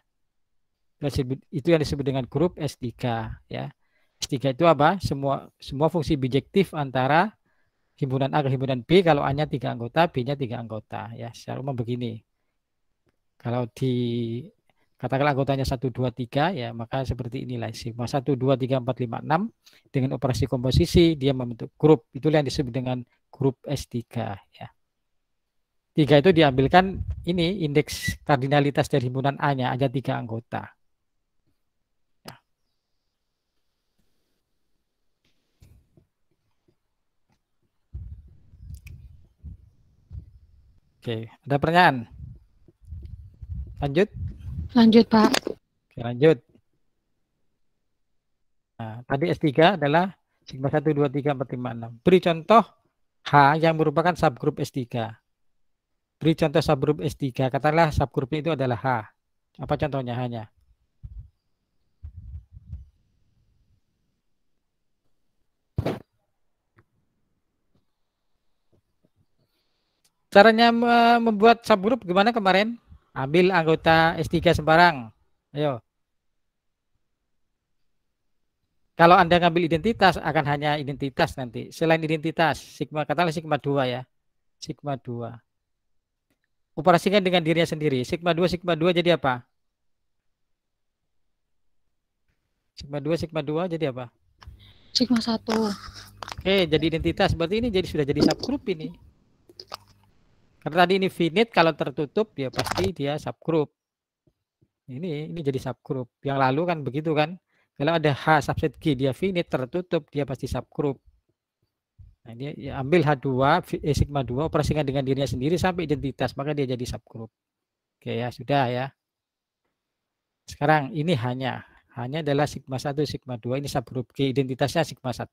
Itu yang disebut dengan grup S3 ya. S3 itu apa? Semua fungsi bijektif antara himpunan A ke himpunan B kalau A-nya 3 anggota, B-nya 3 anggota ya. Secara umum begini. Kalau di katakanlah anggotanya 1 2 3 ya, maka seperti inilah sigma 1 2 3 4 5 6 dengan operasi komposisi dia membentuk grup. Itulah yang disebut dengan grup S3 ya. 3 itu diambilkan ini indeks kardinalitas dari himpunan A-nya ada 3 anggota. Ya. Oke, ada pertanyaan? Lanjut? Lanjut, Pak. Oke, lanjut. Nah, tadi S3 adalah sigma 1 2 3 4 5 6. Beri contoh H yang merupakan subgrup S3. Beri contoh subgrup S3. Katakanlah subgrupnya itu adalah H. Apa contohnya hanya? Caranya membuat subgrup gimana kemarin? Ambil anggota S3 sembarang. Ayo. Kalau Anda ngambil identitas akan hanya identitas nanti. Selain identitas, sigma katakanlah sigma 2 ya. Sigma 2. Operasikan dengan dirinya sendiri. Sigma 2 jadi apa? Sigma 2 jadi apa? Sigma 1. Oke, jadi identitas. Berarti ini sudah jadi subgrup ini. Karena tadi ini finite, kalau tertutup ya pasti dia subgrup. Ini jadi subgrup. Yang lalu kan begitu kan. Kalau ada H subset G dia finite tertutup, dia pasti subgrup. Nah, dia ya, ambil H2 sigma 2 operasikan dengan dirinya sendiri sampai identitas, maka dia jadi subgrup. Oke ya, sudah ya. Sekarang ini hanya adalah sigma 1 sigma 2 ini subgrup G, identitasnya sigma 1.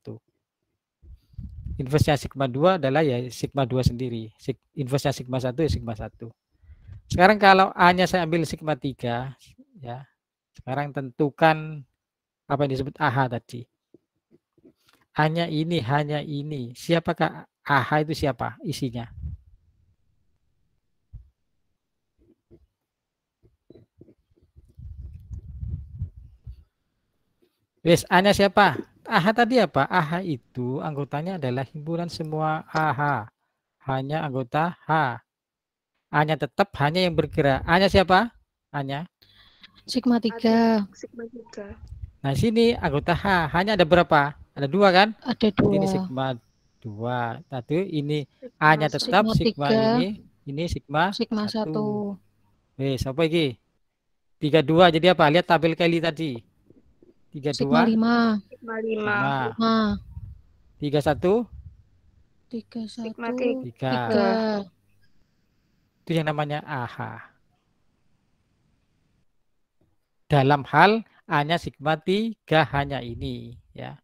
Inverse-nya sigma 2 adalah ya sigma 2 sendiri. Inverse-nya sigma 1 ya sigma 1. Sekarang kalau A-nya saya ambil sigma 3 ya. Sekarang tentukan apa yang disebut AH tadi. Hanya ini. Siapakah AH itu siapa isinya? Wes, A-nya siapa? AH tadi apa? AH itu anggotanya adalah himpunan semua AH. Hanya anggota H. A-nya tetap hanya yang bergerak. A-nya siapa? A-nya? Sigma 3. Sigma 3. Nah, sini anggota H. Hanya ada berapa? Ada 2 kan? Ada 2. Ini sigma 2. Tadi ini A-nya tetap sigma 3. ini sigma 1. Wes, apa iki? 32 jadi apa? Lihat tabel Kelly tadi. 32 sigma 5. Sigma 5. 31 Sigma 3. Itu yang namanya AH. Dalam hal A-nya sigma 3 hanya ini ya.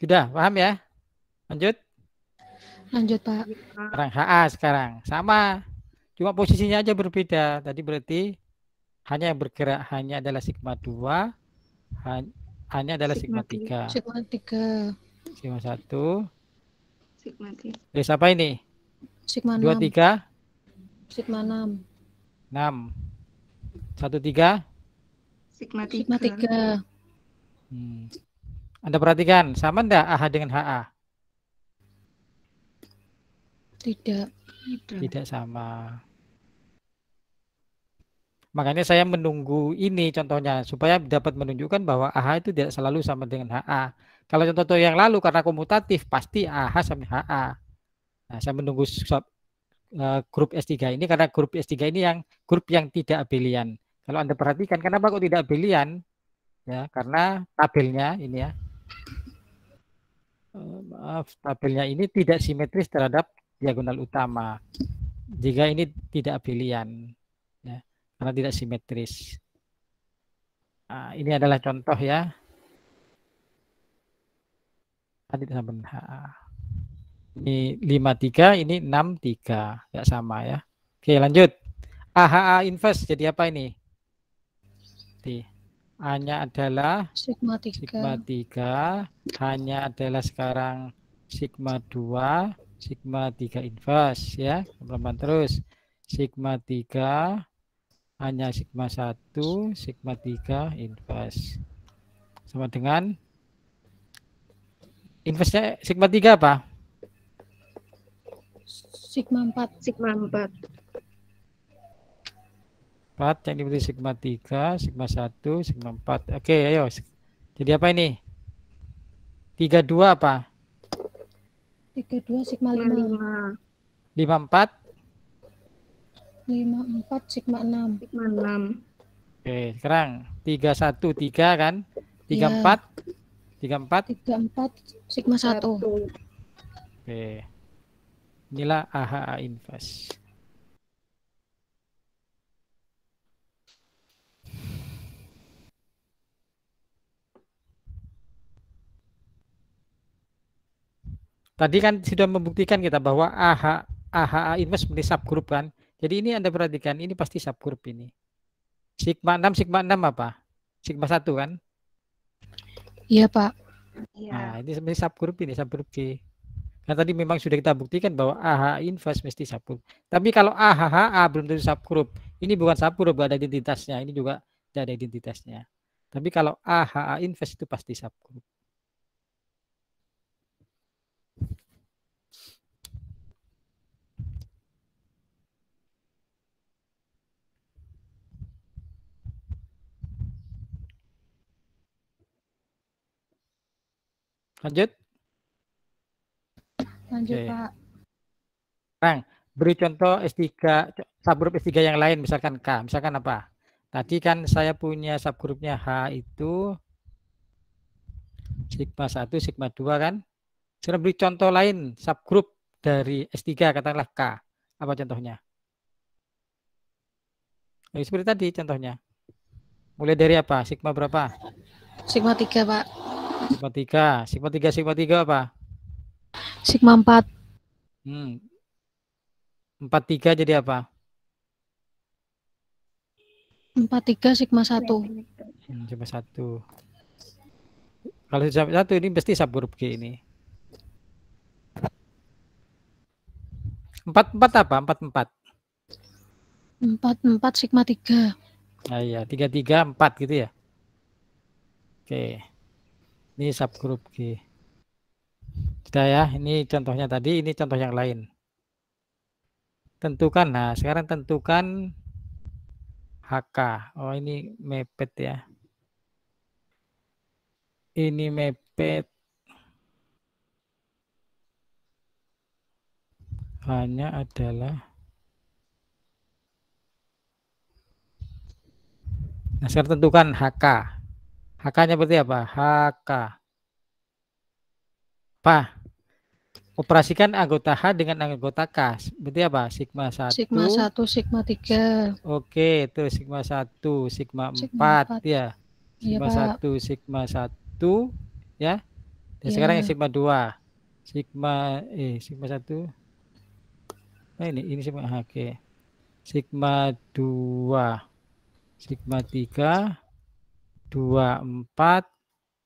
Sudah paham ya? Lanjut. Lanjut, Pak. Sekarang HA sekarang. Sama. Cuma posisinya aja berbeda. Tadi berarti hanya yang bergerak hanya adalah sigma 2. Hanya adalah sigma 3. Sigma 3. Sigma 1. Sigma 3. Apa ini? Sigma 2, 6. 3. Sigma 6. 6. 1, 3. Sigma 3. Sigma 3. Anda perhatikan, sama enggak AH dengan HA? Tidak. Tidak sama. Makanya saya menunggu ini contohnya supaya dapat menunjukkan bahwa AH itu tidak selalu sama dengan HA. Kalau contoh yang lalu karena komutatif pasti AH sama HA. Nah, saya menunggu grup S3 ini karena grup S3 ini yang grup yang tidak abelian. Kalau Anda perhatikan kenapa kok tidak abelian? Ya, karena tabelnya ini ya. Maaf, tabelnya ini tidak simetris terhadap diagonal utama. Jika ini tidak abelian. Ya, karena tidak simetris. Nah, ini adalah contoh ya. Tadi sama HA. Ini 53, ini 63. Nggak sama ya. Oke, lanjut. AHA inverse jadi apa ini? A-nya adalah Sigma 3. H-nya adalah sekarang sigma 2, sigma 3 inverse ya. Teman-teman terus. Sigma 3 hanya sigma 1, sigma 3 inverse. Sama dengan inverse-nya sigma 3 apa? Sigma 4. Sigma 4. 4 yang diberi sigma 3, sigma 1, sigma 4. Oke, ayo. Jadi apa ini? 32 apa? 32 sigma 5. 54. 54 sigma 6. Sigma 6. Oke, sekarang 31 3 kan? 34 34 34 sigma 1. Oke. Inilah AHA inverse. Tadi kan sudah membuktikan kita bahwa AHA inverse menjadi subgroup kan. Jadi ini Anda perhatikan, ini pasti subgroup ini. Sigma 6 apa? Sigma 1 kan? Iya, Pak. Nah, ini sebenarnya subgroup ini, subgroup G. Nah, tadi memang sudah kita buktikan bahwa AHA inverse mesti subgroup. Tapi kalau AHA belum tentu subgroup. Ini bukan subgroup, ada identitasnya. Ini juga tidak ada identitasnya. Tapi kalau AHA inverse itu pasti subgroup. Lanjut. Lanjut, Oke. Pak. Sekarang beri contoh S3, subgroup S3 yang lain, misalkan K. Misalkan apa? Tadi kan saya punya subgrupnya H itu sigma 1, sigma 2 kan? Sekarang beri contoh lain subgroup dari S3, katakanlah K. Apa contohnya? Seperti tadi contohnya. Mulai dari apa? Sigma berapa? Sigma 3, Pak. Sigma 3. Sigma 3 apa? Sigma 4. 43 jadi apa? 43 sigma 1. Sigma 1. Kalau sigma 1 ini pasti subgroup G ini. 44 apa? 44. 44 sigma 3. Nah, iya, 33 4 gitu ya. Oke. Ini subgroup G. Sudah ya, ini contohnya tadi, ini contoh yang lain. Tentukan. Nah, sekarang tentukan HK. Oh, ini mepet ya. Ini mepet. Hanya adalah. Nah, sekarang tentukan HK. HK-nya berarti apa? HK. Apa? Operasikan anggota H dengan anggota K. Berarti apa? Sigma 1. Sigma 1, sigma 3. Oke, itu sigma 1, sigma 4 ya. Sigma 1, sigma 1 ya. Dan sekarang yang sigma 2. Sigma 1. Nah, ini sigma oke. Sigma 2. Sigma 3, 2, 4,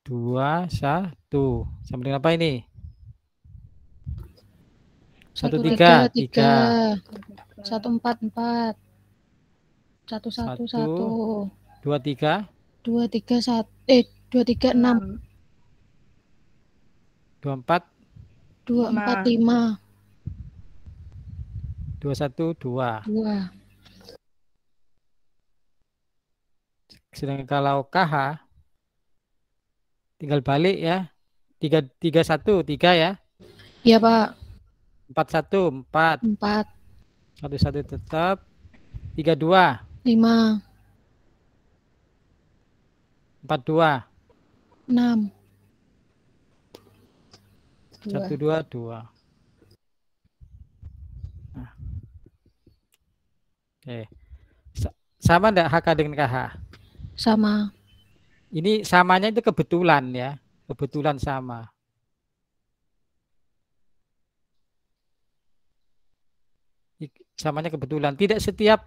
2, 1. Sama dengan apa ini? 1, 3, 3. 1, 4, 4. 1, 1, 1. 2, 3. 2, 3, 1. 2, 3, 6. 24, 245, 21, 2. 2. Sedangkan kalau KH tinggal balik ya. 331, 3 ya. Iya, Pak. 41, 4. 4, 11 tetap. 32, 5, 42, 6, 1, 2. 2, 2. Nah. Oke. Sama enggak HK dengan KH? Sama. Ini samanya itu kebetulan ya. Kebetulan sama. Samanya kebetulan. Tidak setiap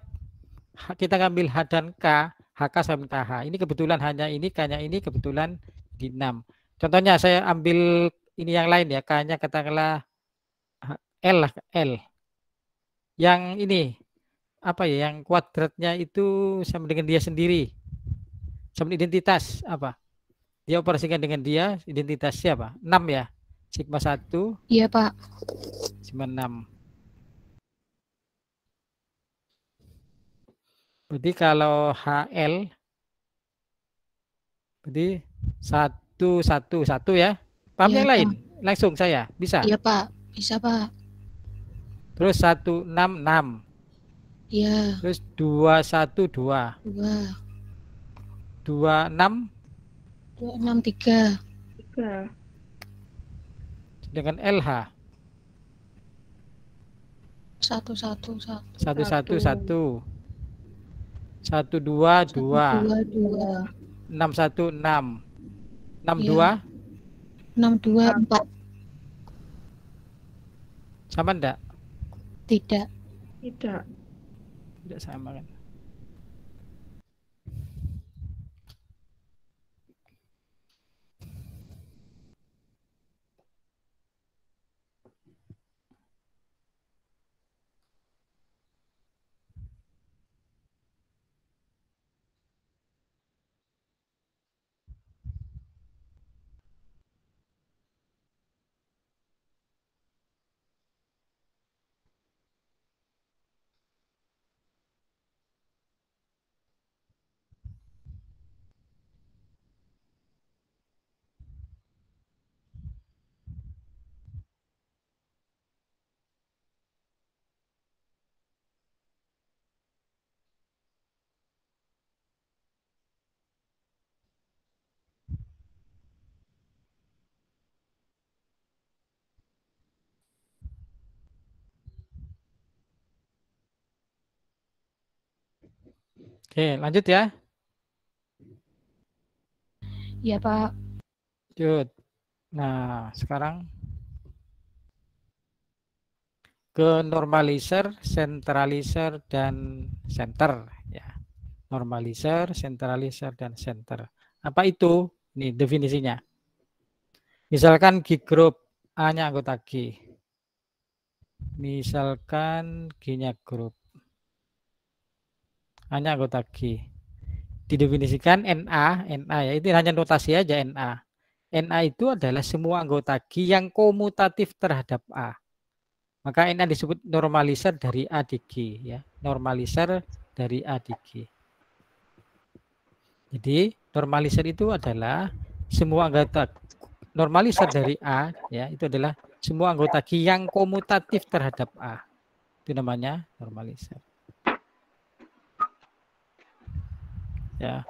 kita ngambil H dan K, HK sama KH. Ini kebetulan hanya ini, K-nya ini kebetulan di 6. Contohnya saya ambil ini yang lain ya, K-nya katakanlah L lah, L. Yang ini apa ya, yang kuadratnya itu sama dengan dia sendiri. Sama identitas apa? Dia operasikan dengan dia, identitas siapa? 6 ya. Sigma 1. Iya, Pak. Sigma 6. Berarti kalau HL berarti 1, 1, 1 ya. Paham Iya, yang Pak. lain? Langsung saya bisa. Iya, Pak. Bisa, Pak. Terus 1, 6, 6. Iya. Terus 2, 1, 2. 2, 2, 6. 2, 6, 3. 3. Dengan LH 1, 1, 1. 1, 1, 1. 1, 2, 2. 2, 2. 6, 1, 6. 6, Iya. 2. 6, 2, 4. Sama enggak? Tidak. Tidak. Tidak sama kan? Oke, lanjut ya. Iya, Pak. Lanjut. Nah, sekarang ke normalizer, centralizer, dan center. Ya. Normalizer, centralizer, dan center. Apa itu? Ini definisinya. Misalkan G group, A-nya anggota G. Misalkan G-nya grup, A-nya anggota G. Didefinisikan NA ya, itu hanya notasi aja NA. NA itu adalah semua anggota G yang komutatif terhadap A. Maka NA disebut normalizer dari A di G ya, normalizer dari A di G. Jadi normalizer itu adalah semua anggota normalizer dari A ya, itu adalah semua anggota G yang komutatif terhadap A. Itu namanya normalizer. Ya.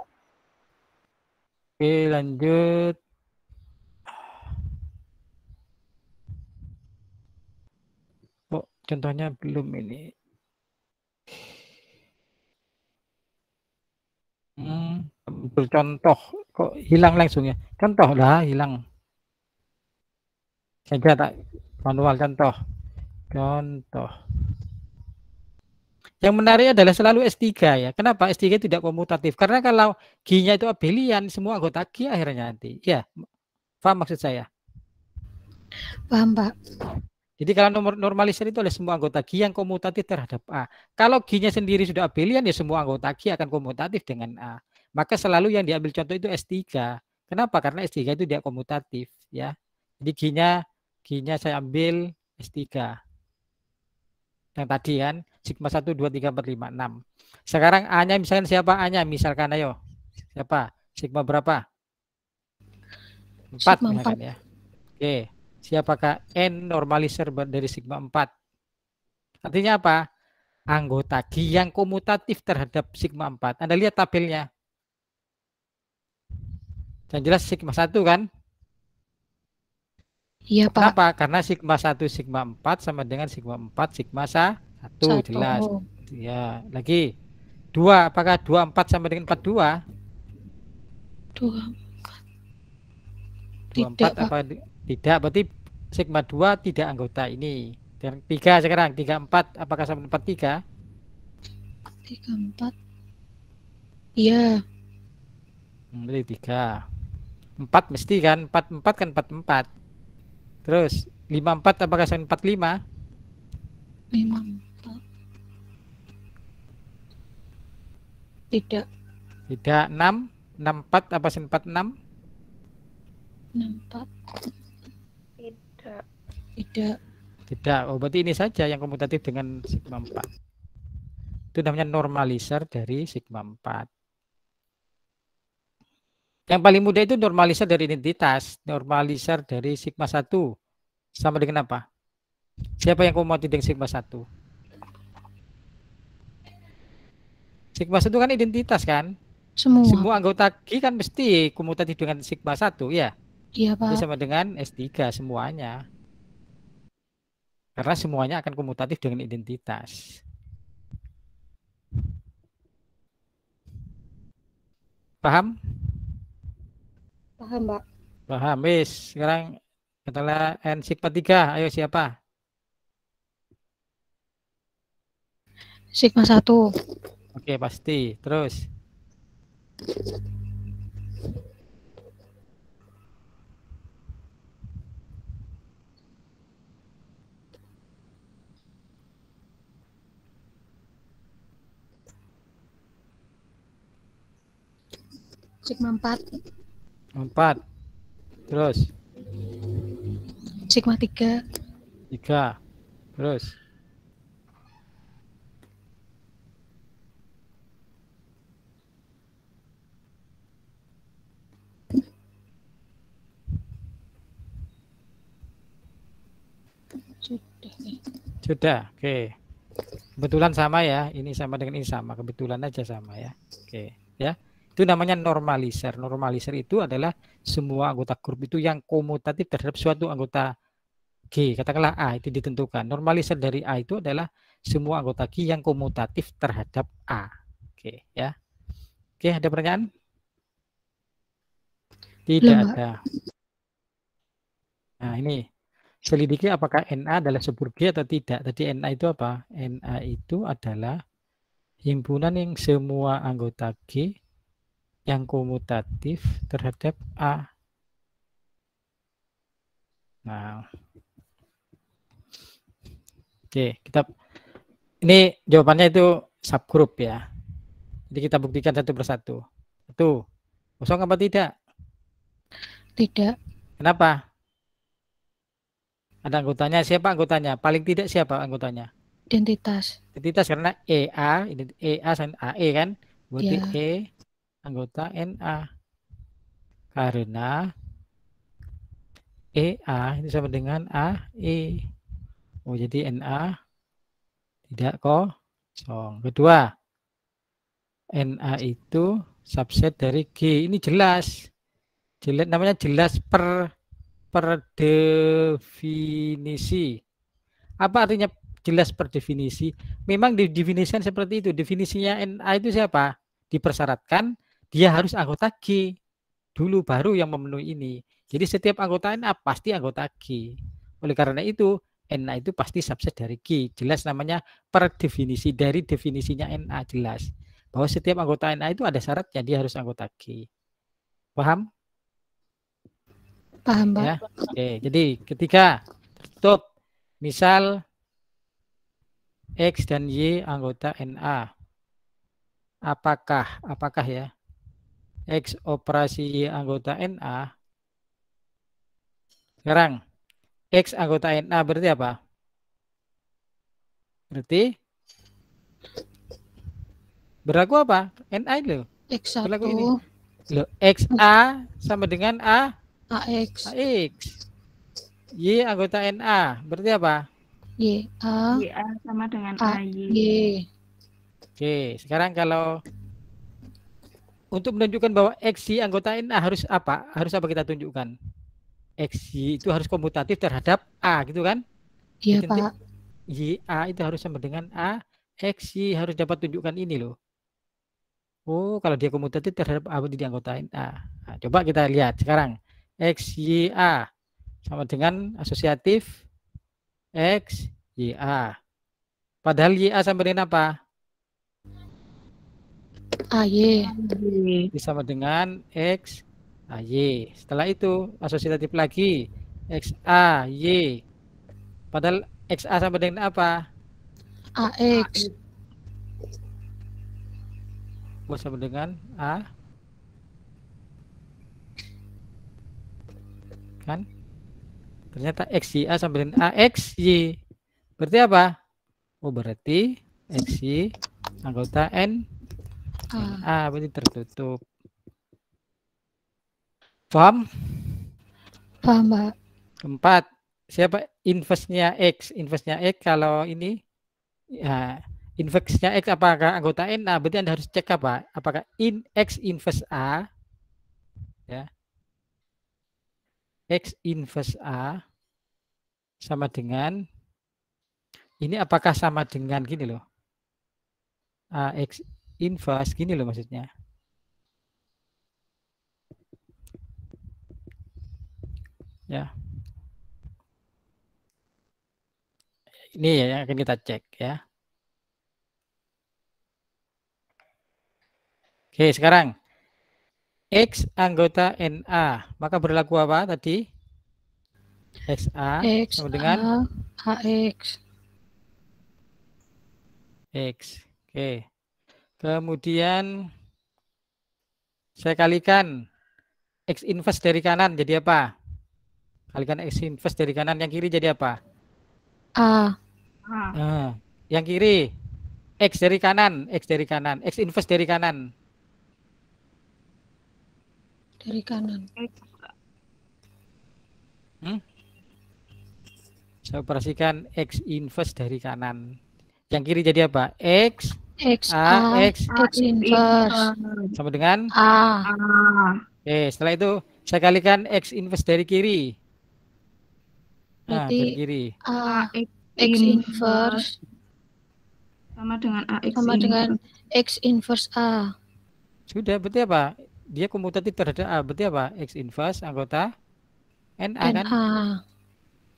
Oke, lanjut. Kok contohnya belum ini? Contoh kok hilang langsung ya? Contoh lah hilang. Saja tak manual contoh. Yang menarik adalah selalu S3 ya. Kenapa S3 tidak komutatif? Karena kalau G-nya itu abelian, semua anggota G akhirnya nanti. Ya, paham maksud saya? Paham, Pak. Jadi kalau normalizer itu adalah semua anggota G yang komutatif terhadap A. Kalau G-nya sendiri sudah abelian, ya semua anggota G akan komutatif dengan A. Maka selalu yang diambil contoh itu S3. Kenapa? Karena S3 itu tidak komutatif. Ya. Jadi G-nya saya ambil S3. Yang tadi kan, sigma 1, 2, 3, 4, 5, 6. Sekarang A-nya misalkan siapa A-nya? Misalkan ayo. Siapa? Sigma berapa? 4 Sigma misalkan 4. ya. Oke. Siapakah N normalizer dari sigma 4? Artinya apa? Anggota G yang komutatif terhadap sigma 4. Anda lihat tabelnya. Yang jelas sigma 1 kan? Iya, Pak. Kenapa? Karena sigma 1 sigma 4 sama dengan sigma 4 sigma 1. Jelas. Ya, lagi. 2, apakah 24 sama dengan 42? 24 apa tidak? Berarti sigma 2 tidak anggota ini. Dan 3 sekarang, 34 apakah sama dengan 43? 34. Iya. Berarti 3. 4 mesti kan? 44 kan 44. Terus 54 apakah sama 45? 54. Tidak. Tidak. 6. 64 apa sama 46? 64. Tidak. Tidak. Tidak. Oh, berarti ini saja yang komutatif dengan sigma 4. Itu namanya normalizer dari sigma 4. Yang paling mudah itu normalizer dari identitas. Normalizer dari sigma 1. Sama dengan apa? Siapa yang komutatif dengan sigma 1? Sigma 1 kan identitas kan? Semua anggota G kan mesti komutatif dengan sigma 1 ya? Iya, Pak. Itu sama dengan S3 semuanya. Karena semuanya akan komutatif dengan identitas. Paham? Paham, Pak. Paham. Wis, sekarang katakanlah N sigma 3. Ayo siapa? Sigma 1. Oke, pasti. Terus Sigma 4. 4. Terus Sigma 3. 3. Terus sudah. Oke. Kebetulan sama ya. Ini sama dengan ini sama. Kebetulan aja sama ya. Oke, ya. Itu namanya normalizer. Normalizer itu adalah semua anggota grup itu yang komutatif terhadap suatu anggota G. Katakanlah A itu ditentukan. Normalizer dari A itu adalah semua anggota G yang komutatif terhadap A. Oke, ya. Oke, ada pertanyaan? Tidak ada. Nah, ini selidiki apakah NA adalah subur G atau tidak. Tadi NA itu apa? NA itu adalah himpunan yang semua anggota G yang komutatif terhadap A. Nah, oke, ini jawabannya itu subgroup ya. Jadi kita buktikan satu persatu. Itu kosong apa tidak? Tidak. Kenapa? Ada anggotanya. Siapa anggotanya? Paling tidak siapa anggotanya? Identitas. Identitas karena EA dan AE kan? Berarti Ya. E anggota NA. Karena EA itu sama dengan AE. Oh, jadi NA tidak kosong. Kedua, NA itu subset dari G. Ini jelas. Namanya jelas per definisi. Apa artinya jelas per definisi? Memang didefinisikan seperti itu. Definisinya NA itu siapa? Dipersyaratkan dia harus anggota G dulu baru yang memenuhi ini. Jadi setiap anggota NA pasti anggota G. Oleh karena itu NA itu pasti subset dari G. Jelas namanya per definisi. Dari definisinya NA jelas bahwa setiap anggota NA itu ada syaratnya dia harus anggota G. Paham? Paham, Pak. Ya. Oke, jadi ketika tertutup misal X dan Y anggota NA. Apakah ya X operasi Y anggota NA Sekarang X anggota NA berarti apa? Berarti berlaku apa? NA itu X1 berlaku ini. Loh, XA sama dengan AX AX. Y anggota NA berarti apa? YA YA sama dengan AY. AY. Oke, sekarang kalau untuk menunjukkan bahwa XY anggota NA harus apa? Harus apa kita tunjukkan? XY itu harus komutatif terhadap A gitu kan? Iya, Identik Pak. YA itu harus sama dengan A. XY harus dapat tunjukkan ini loh. Oh, kalau dia komutatif terhadap A di anggota NA. Nah, coba kita lihat sekarang. XYA sama dengan asosiatif XYA. Padahal YA sama dengan apa? AY. Sama dengan X AY. Setelah itu asosiatif lagi XA Y. Padahal XA sama dengan apa? AX. Sama dengan A. Kan? Ternyata XYA sama dengan AXY. Berarti apa? Oh, berarti XY anggota NA berarti tertutup. Paham? Paham, Pak. Keempat, siapa inverse-nya X? Inverse-nya X kalau ini ya, inverse-nya X apakah anggota NA? Berarti Anda harus cek apa? Apakah X inverse A ya. X inverse A sama dengan ini apakah sama dengan gini loh. X inverse gini loh maksudnya. Ya. Ini ya yang akan kita cek ya. Oke, sekarang X anggota NA, maka berlaku apa tadi? XA sama dengan AX. X. Oke. Kemudian saya kalikan X inverse dari kanan jadi apa? Kalikan X inverse dari kanan, yang kiri jadi apa? A. Nah, yang kiri X dari kanan, X dari kanan, X inverse dari kanan. Dari kanan. Saya operasikan X inverse dari kanan. Yang kiri jadi apa? X A X inverse sama dengan A. Oke, setelah itu saya kalikan X inverse dari kiri. Nah, Berarti dari kiri. X inverse sama dengan AX sama dengan X inverse A. Sudah, berarti apa? Dia komutatif terhadap A. Berarti apa? X inverse anggota NA kan?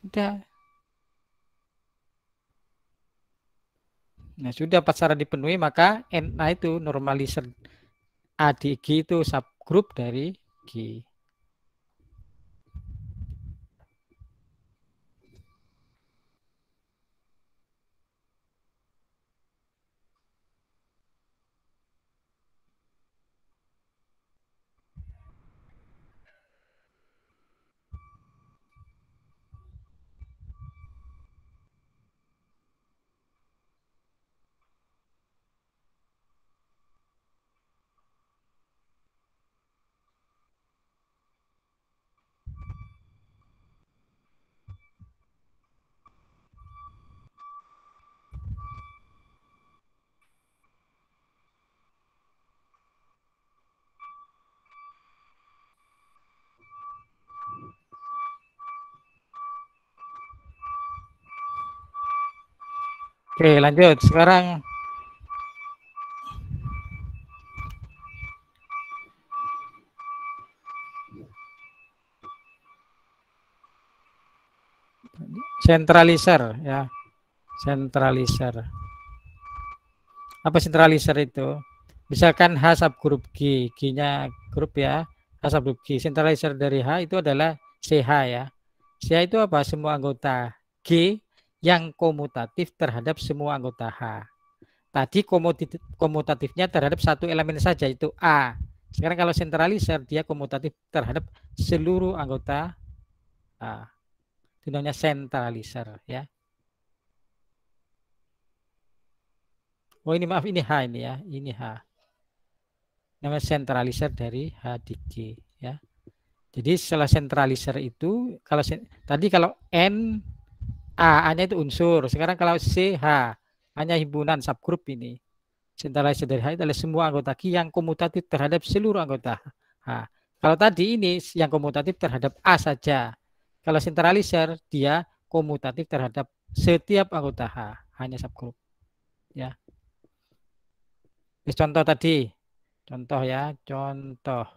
Sudah. Nah, sudah pas syarat dipenuhi maka NA itu normalisir A di G itu subgrup dari G. Oke, lanjut. Sekarang sentralizer ya. Sentralizer. Apa sentralizer itu? Misalkan H subgrup G, G-nya grup ya, H subgrup G. Sentralizer dari H itu adalah CH ya. CH itu apa? Semua anggota G yang komutatif terhadap semua anggota H. Tadi komutatifnya terhadap satu elemen saja, itu A. Sekarang kalau sentralizer dia komutatif terhadap seluruh anggota A. Itu namanya centralizer ya. Oh ini maaf, ini H ini ya, ini H. Namanya centralizer dari H di G ya. Jadi setelah centralizer itu tadi kalau N A-nya itu unsur, sekarang kalau C H hanya himpunan subgrup ini. Centralizer dari H itu adalah semua anggota G yang komutatif terhadap seluruh anggota H. Kalau tadi ini yang komutatif terhadap A saja. Kalau centralizer dia komutatif terhadap setiap anggota H, hanya subgrup ya. Contoh tadi, contoh ya, contoh.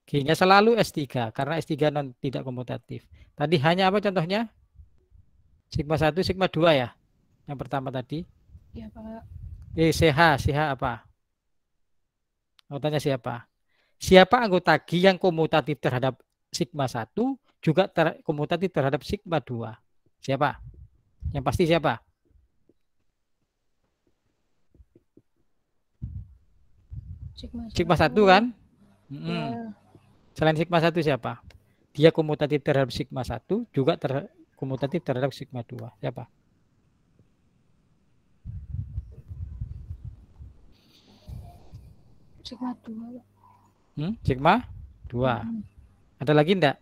G-nya selalu S3 karena S3 tidak komutatif. Tadi hanya apa contohnya? Sigma 1, sigma 2 ya. Yang pertama tadi. Ya, Pak. CH apa? Anggotanya siapa? Siapa anggota G yang komutatif terhadap sigma 1 juga komutatif terhadap sigma 2? Siapa? Yang pasti siapa? Sigma 1 kan? Ya. Selain sigma 1 siapa? Dia komutatif terhadap sigma 1 juga komutatif terhadap sigma 2. Siapa? Sigma 2. Sigma 2. Ada lagi enggak?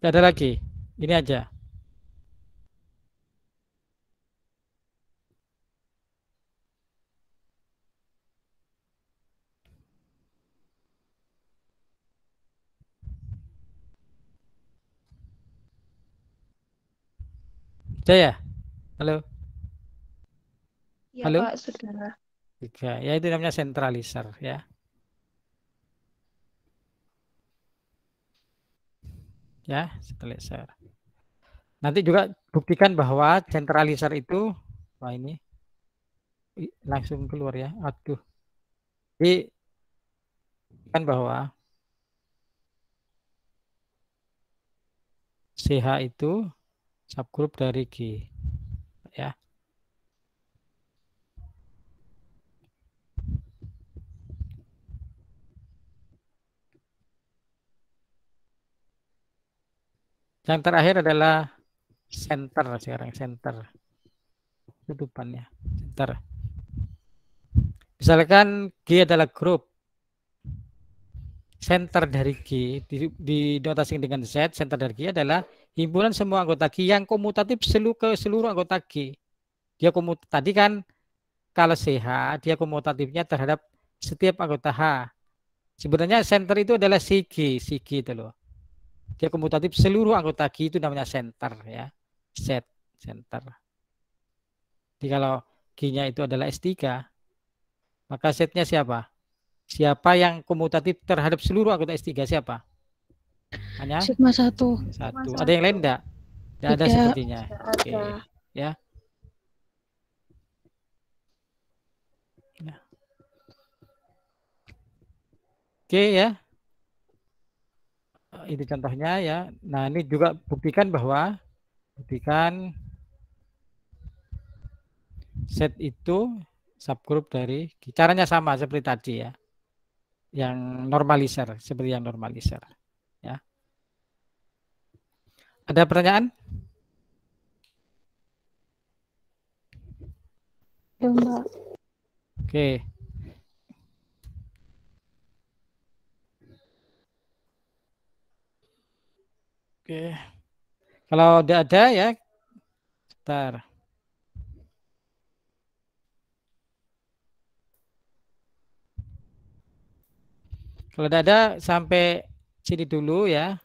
Tidak ada lagi. Ini aja. Jaya. Halo. Ya, Halo. Pak, sudah. 3. Ya itu namanya centralizer ya. Ya, centralizer. Nanti juga buktikan bahwa centralizer itu, wah ini langsung keluar ya. Aduh. Jadi kan bahwa CH itu subgrup dari G ya. Yang terakhir adalah center sekarang, center. Tutupannya, center. Misalkan G adalah grup. Center dari G dinotasi dengan Z, center dari G adalah himpunan semua anggota G yang komutatif ke seluruh anggota G. Dia tadi kan kalau CH dia komutatifnya terhadap setiap anggota H. Sebenarnya center itu adalah CG itu loh. Dia komutatif seluruh anggota G, itu namanya center ya. Z, center. Jadi kalau G-nya itu adalah S3, maka Z-nya siapa? Siapa yang komutatif terhadap seluruh anggota S3? Siapa? Hanya Sigma 1. satu. Ada yang lain enggak? Tidak ada sepertinya. Oke. Ya. Oke ya. Itu contohnya ya. Nah ini juga buktikan set itu subgrup dari G. Caranya sama seperti tadi ya. Yang normalizer, seperti yang normalizer. Ya. Ada pertanyaan? Ya, Mbak. Oke. Oke. Kalau udah ada ya, sebentar. Kalau udah ada sampai sini dulu ya.